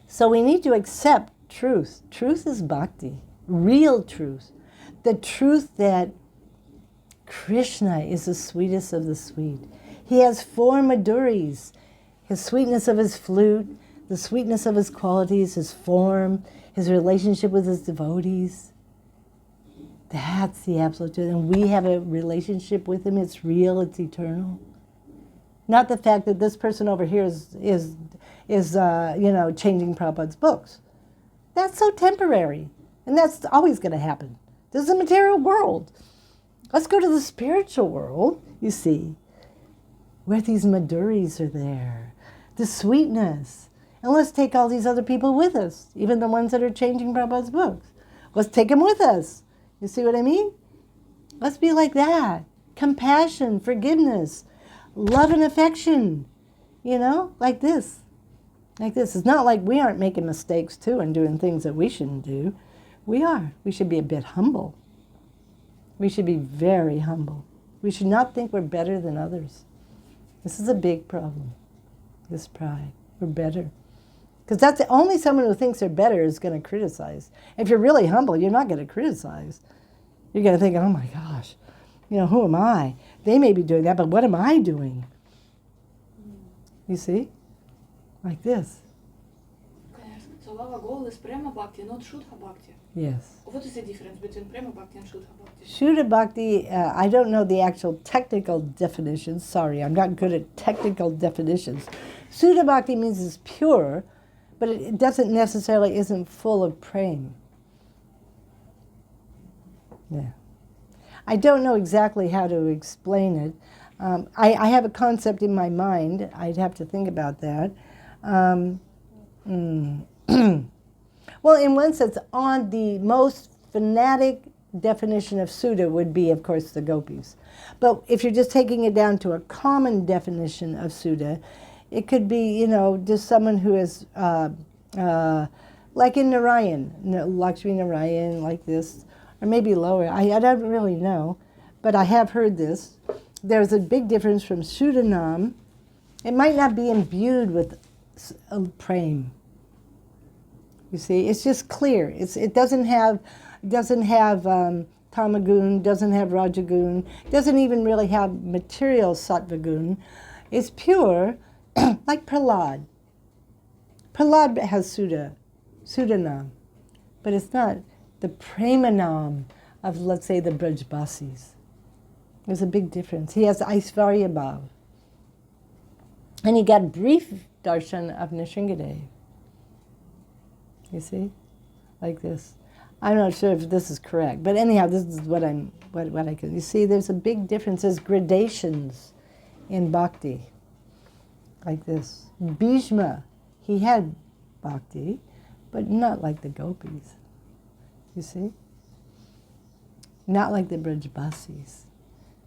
So we need to accept truth. Truth is bhakti, real truth. The truth that Krishna is the sweetest of the sweet. He has 4 Madhuris. His sweetness of his flute, the sweetness of his qualities, his form, his relationship with his devotees. That's the absolute truth. And we have a relationship with him. It's real, it's eternal. Not the fact that this person over here is changing Prabhupada's books. That's so temporary. And that's always going to happen. This is a material world. Let's go to the spiritual world, you see, where these Madhuris are there. The sweetness. And let's take all these other people with us, even the ones that are changing Prabhupada's books. Let's take them with us. You see what I mean? Let's be like that. Compassion, forgiveness, love and affection, you know, like this. Like this. It's not like we aren't making mistakes too and doing things that we shouldn't do. We are. We should be a bit humble. We should be very humble. We should not think we're better than others. This is a big problem, this pride. We're better. Because that's only someone who thinks they're better is going to criticize. If you're really humble, you're not going to criticize. You're going to think, oh my gosh, you know, who am I? They may be doing that, but what am I doing? You see? Like this. So our goal is Prema Bhakti, not Shuddha Bhakti. Yes. What is the difference between Prema Bhakti and Shuddha Bhakti? Shuddha Bhakti, I don't know the actual technical definitions. Sorry, I'm not good at technical definitions. Shuddha Bhakti means it's pure, but it doesn't necessarily isn't full of prema. Yeah. I don't know exactly how to explain it. I have a concept in my mind. I'd have to think about that. Well, in one sense, on the most fanatic definition of Sudha would be, of course, the gopis. But if you're just taking it down to a common definition of Sudha, it could be, you know, just someone who is, like in Narayan, Lakshmi Narayan, like this, or maybe lower. I don't really know, but I have heard this. There's a big difference from Shuddhanam. It might not be imbued with prema. You see, it's just clear. It doesn't have tamagun, doesn't have rajagun, doesn't even really have material sattvagun. It's pure, like Prahlad. Prahlad has Shuddhanam, but it's not the premanam of, let's say, the Brajbasis. There's a big difference. He has Aishvarya Bhav. And he got brief darshan of Nrsingadev. You see? Like this. I'm not sure if this is correct, but anyhow, this is what I can. You see, there's a big difference. There's gradations in bhakti. Like this. Bhishma, he had bhakti, but not like the gopis. You see? Not like the Brajbasis.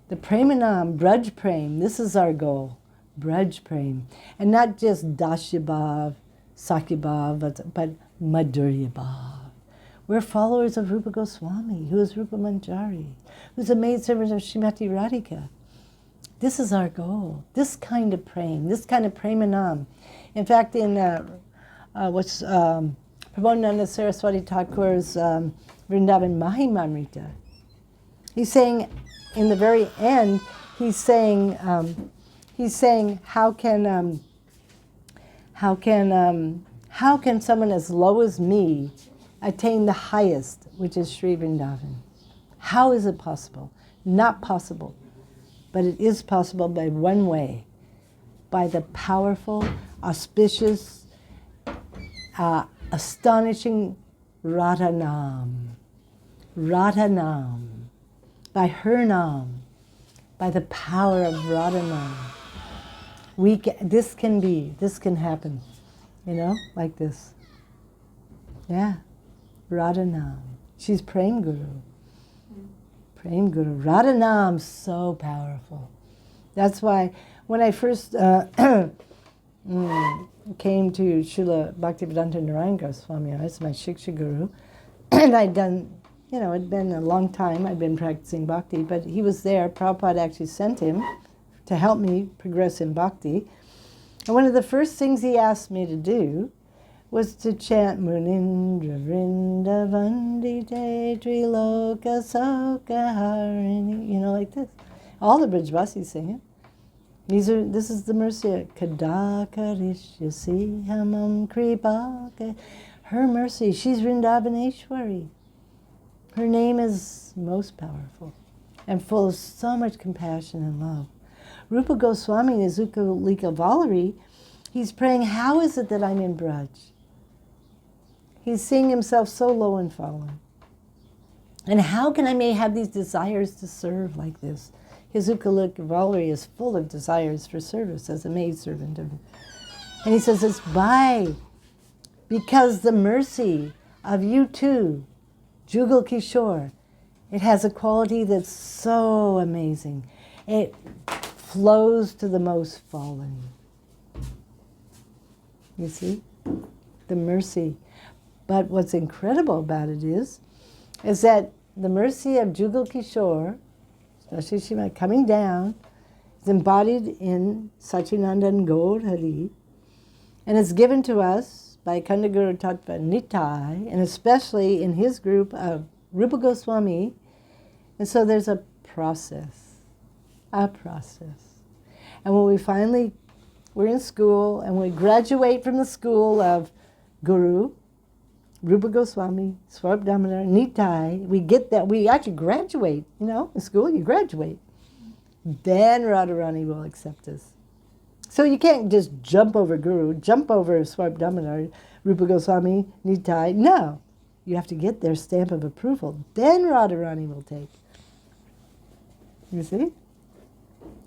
The Premanam, Braj Prem, this is our goal. Braj Prem. And not just Dasya Bhav, Sakya Bhav, but Madhurya Bhav. We're followers of Rupa Goswami, who is Rupa Manjari, who's a maidservant of Srimati Radhika. This is our goal. This kind of prem, this kind of premanam. In fact, in Prabodhananda Saraswati Thakur's Vrindavan Mahimamrita, He's saying, in the very end, he's saying, how can someone as low as me attain the highest, which is Sri Vrindavan? How is it possible? Not possible, but it is possible by one way, by the powerful, auspicious, astonishing Radhanam. Radhanam. By her Nam, by the power of Radhanam. This can happen, like this. Yeah, Radhanam. She's Prem Guru. Prem Guru. Radhanam, so powerful. That's why when I first came to Srila Bhaktivedanta Narayana Swami, as my Shiksha Guru, and I'd done, it'd been a long time I'd been practicing bhakti, but he was there. Prabhupada actually sent him to help me progress in bhakti. And one of the first things he asked me to do was to chant Munindra Vrindavana-vilasini Triloka Soka Harini, like this. All the Brijvasis sing it. This is the mercy. Kadakarishya Hamam Kripaka. Her mercy. She's Vrindavaneshwari. Her name is most powerful and full of so much compassion and love. Rupa Goswami in his Ukalika Valari, he's praying, how is it that I'm in Braj? He's seeing himself so low and fallen. And how can I may have these desires to serve like this? His Ukalika Valari is full of desires for service as a maidservant. And he says, it's because the mercy of you too, Jugal Kishore, it has a quality that's so amazing. It flows to the most fallen. You see? The mercy. But what's incredible about it is that the mercy of Jugal Kishore, especially Shima, coming down, is embodied in Sachinandan Gaur Hari, and it's given to us by Kandaguru Tattva Nitai, and especially in his group of Rupa Goswami. And so there's a process. And when we're in school, and we graduate from the school of Guru, Rupa Goswami, Swarp Damodar, Nitai, we actually graduate, in school you graduate. Then Radharani will accept us. So you can't just jump over Guru, jump over Swarp Damodar, Rupa Goswami, Nitai. No. You have to get their stamp of approval. Then Radharani will take. You see?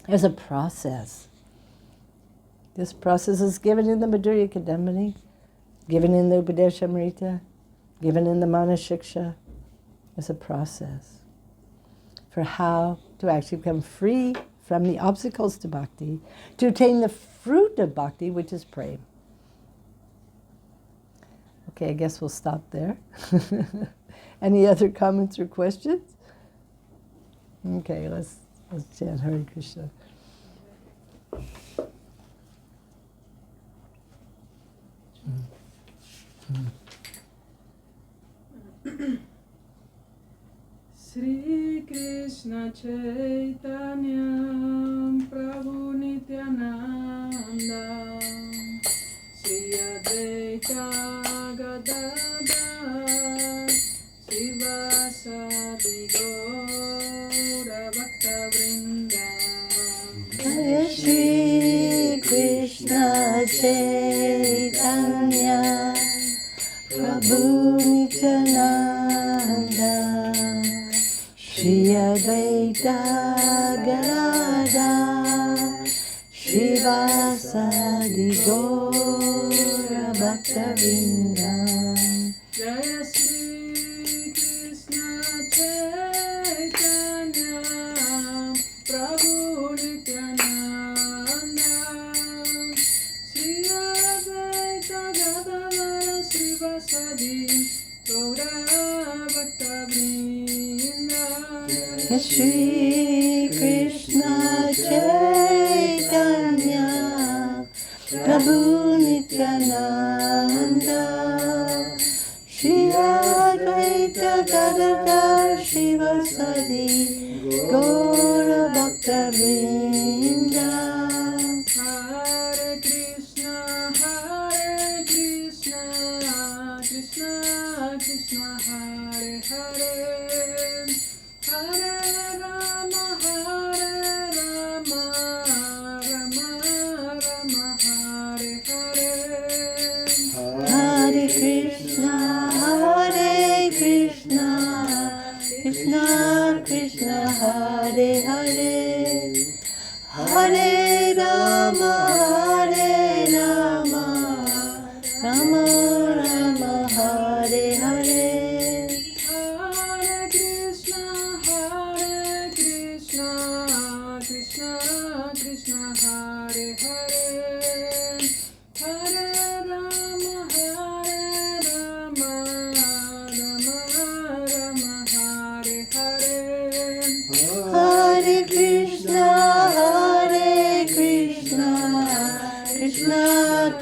There's a process. This process is given in the Madhurya Kadambini, given in the Upadeshamrita, given in the Manashiksha. There's a process for how to actually become free from the obstacles to bhakti, to attain the fruit of bhakti, which is prema. Okay, I guess we'll stop there. Any other comments or questions? Okay, let's chant Hare Krishna. Sri Krishna Chaitanya Prabhu Nityananda Sri Advaita Gadadhar Srivasadi Gaura Bhaktavrinda. Jai Shri Krishna Chaitanya Prabhu Nityananda Shri Advaita Gadadhar Srivasadi Gaura Bhaktavrinda. Jaya Sri Krishna Chaitanya Prabhu Nityananda Shri Advaita Gadadhar Srivasadi Gaura Bhaktavrinda. Shri Krishna Chaitanya Prabhu Nityananda Shri Advaita Gadadhar Srivasadi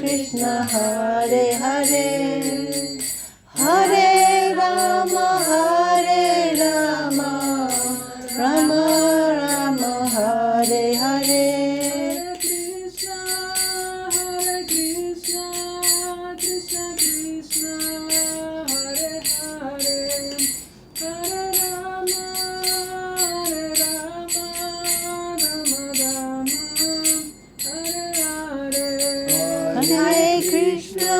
Krishna, Hare Hare, Hare Rama, Rama Rama, Hare Hare. Hare Krishna, Krishna Krishna, Hare Hare, Hare Rama, Rama Rama, Hare Hare. Hare Krishna,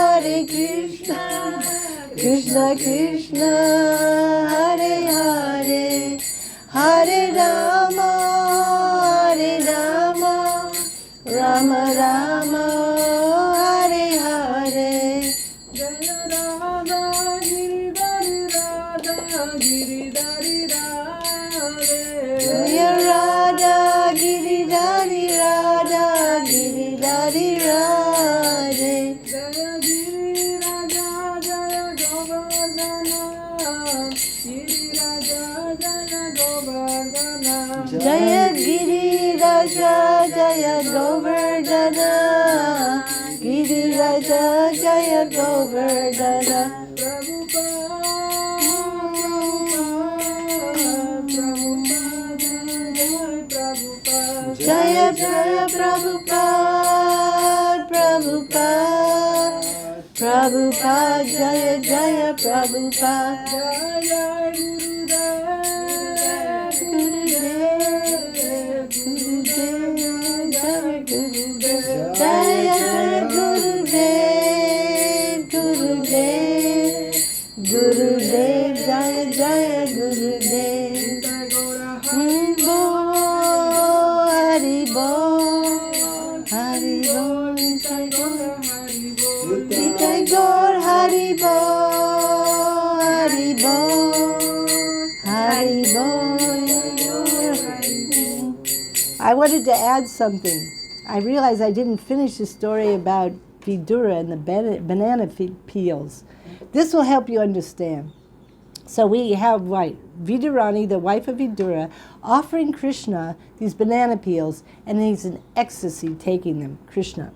Hare Krishna, Krishna Krishna, Hare Hare, Hare Rama, Rama Rama, Hare Hare. Jaya Radha Giridhari Radha Giridhari Radhe. Jaya Radha Giridhari Radha Giridhari Radhe. Jaya Giri Raja Jaya Govardhana, Giri Raja Jaya Govardhana. Jaya Giri Raja Jaya Govardhana, Giri Raja Jaya Govardhana. Jaya Jaya Prabhupada, Prabhupada, Prabhupada, Jaya Jaya Prabhupada. Jaya Gurudev, Jaya Jaya Gurudev, Gurudev, Gurudev, Jaya Jaya Gurudev. Hari Bol, Hari Bol, Nitai Gaur, Nitai Gaur, Hari Bol, Hari Bol, Hari Bol. I wanted to add something. I realized I didn't finish the story about Vidura and the banana peels. This will help you understand. So we have Vidurani, the wife of Vidura, offering Krishna these banana peels, and he's in ecstasy taking them, Krishna.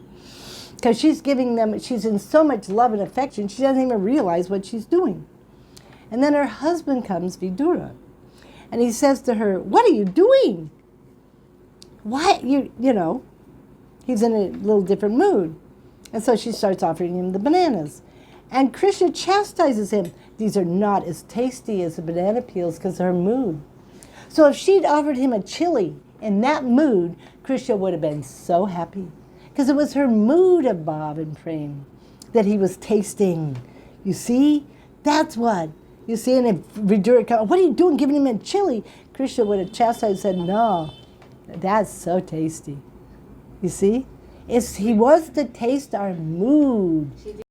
Because she's giving them, she's in so much love and affection, she doesn't even realize what she's doing. And then her husband comes, Vidura, and he says to her, "What are you doing? Why, you know," he's in a little different mood. And so she starts offering him the bananas. And Krishna chastises him. These are not as tasty as the banana peels because of her mood. So if she'd offered him a chili in that mood, Krishna would have been so happy. Because it was her mood of bhav and prem that he was tasting. You see? That's what. You see, and if Vidura comes, "What are you doing giving him a chili?" Krishna would have chastised and said, "No, that's so tasty." You see? He wants to taste our mood.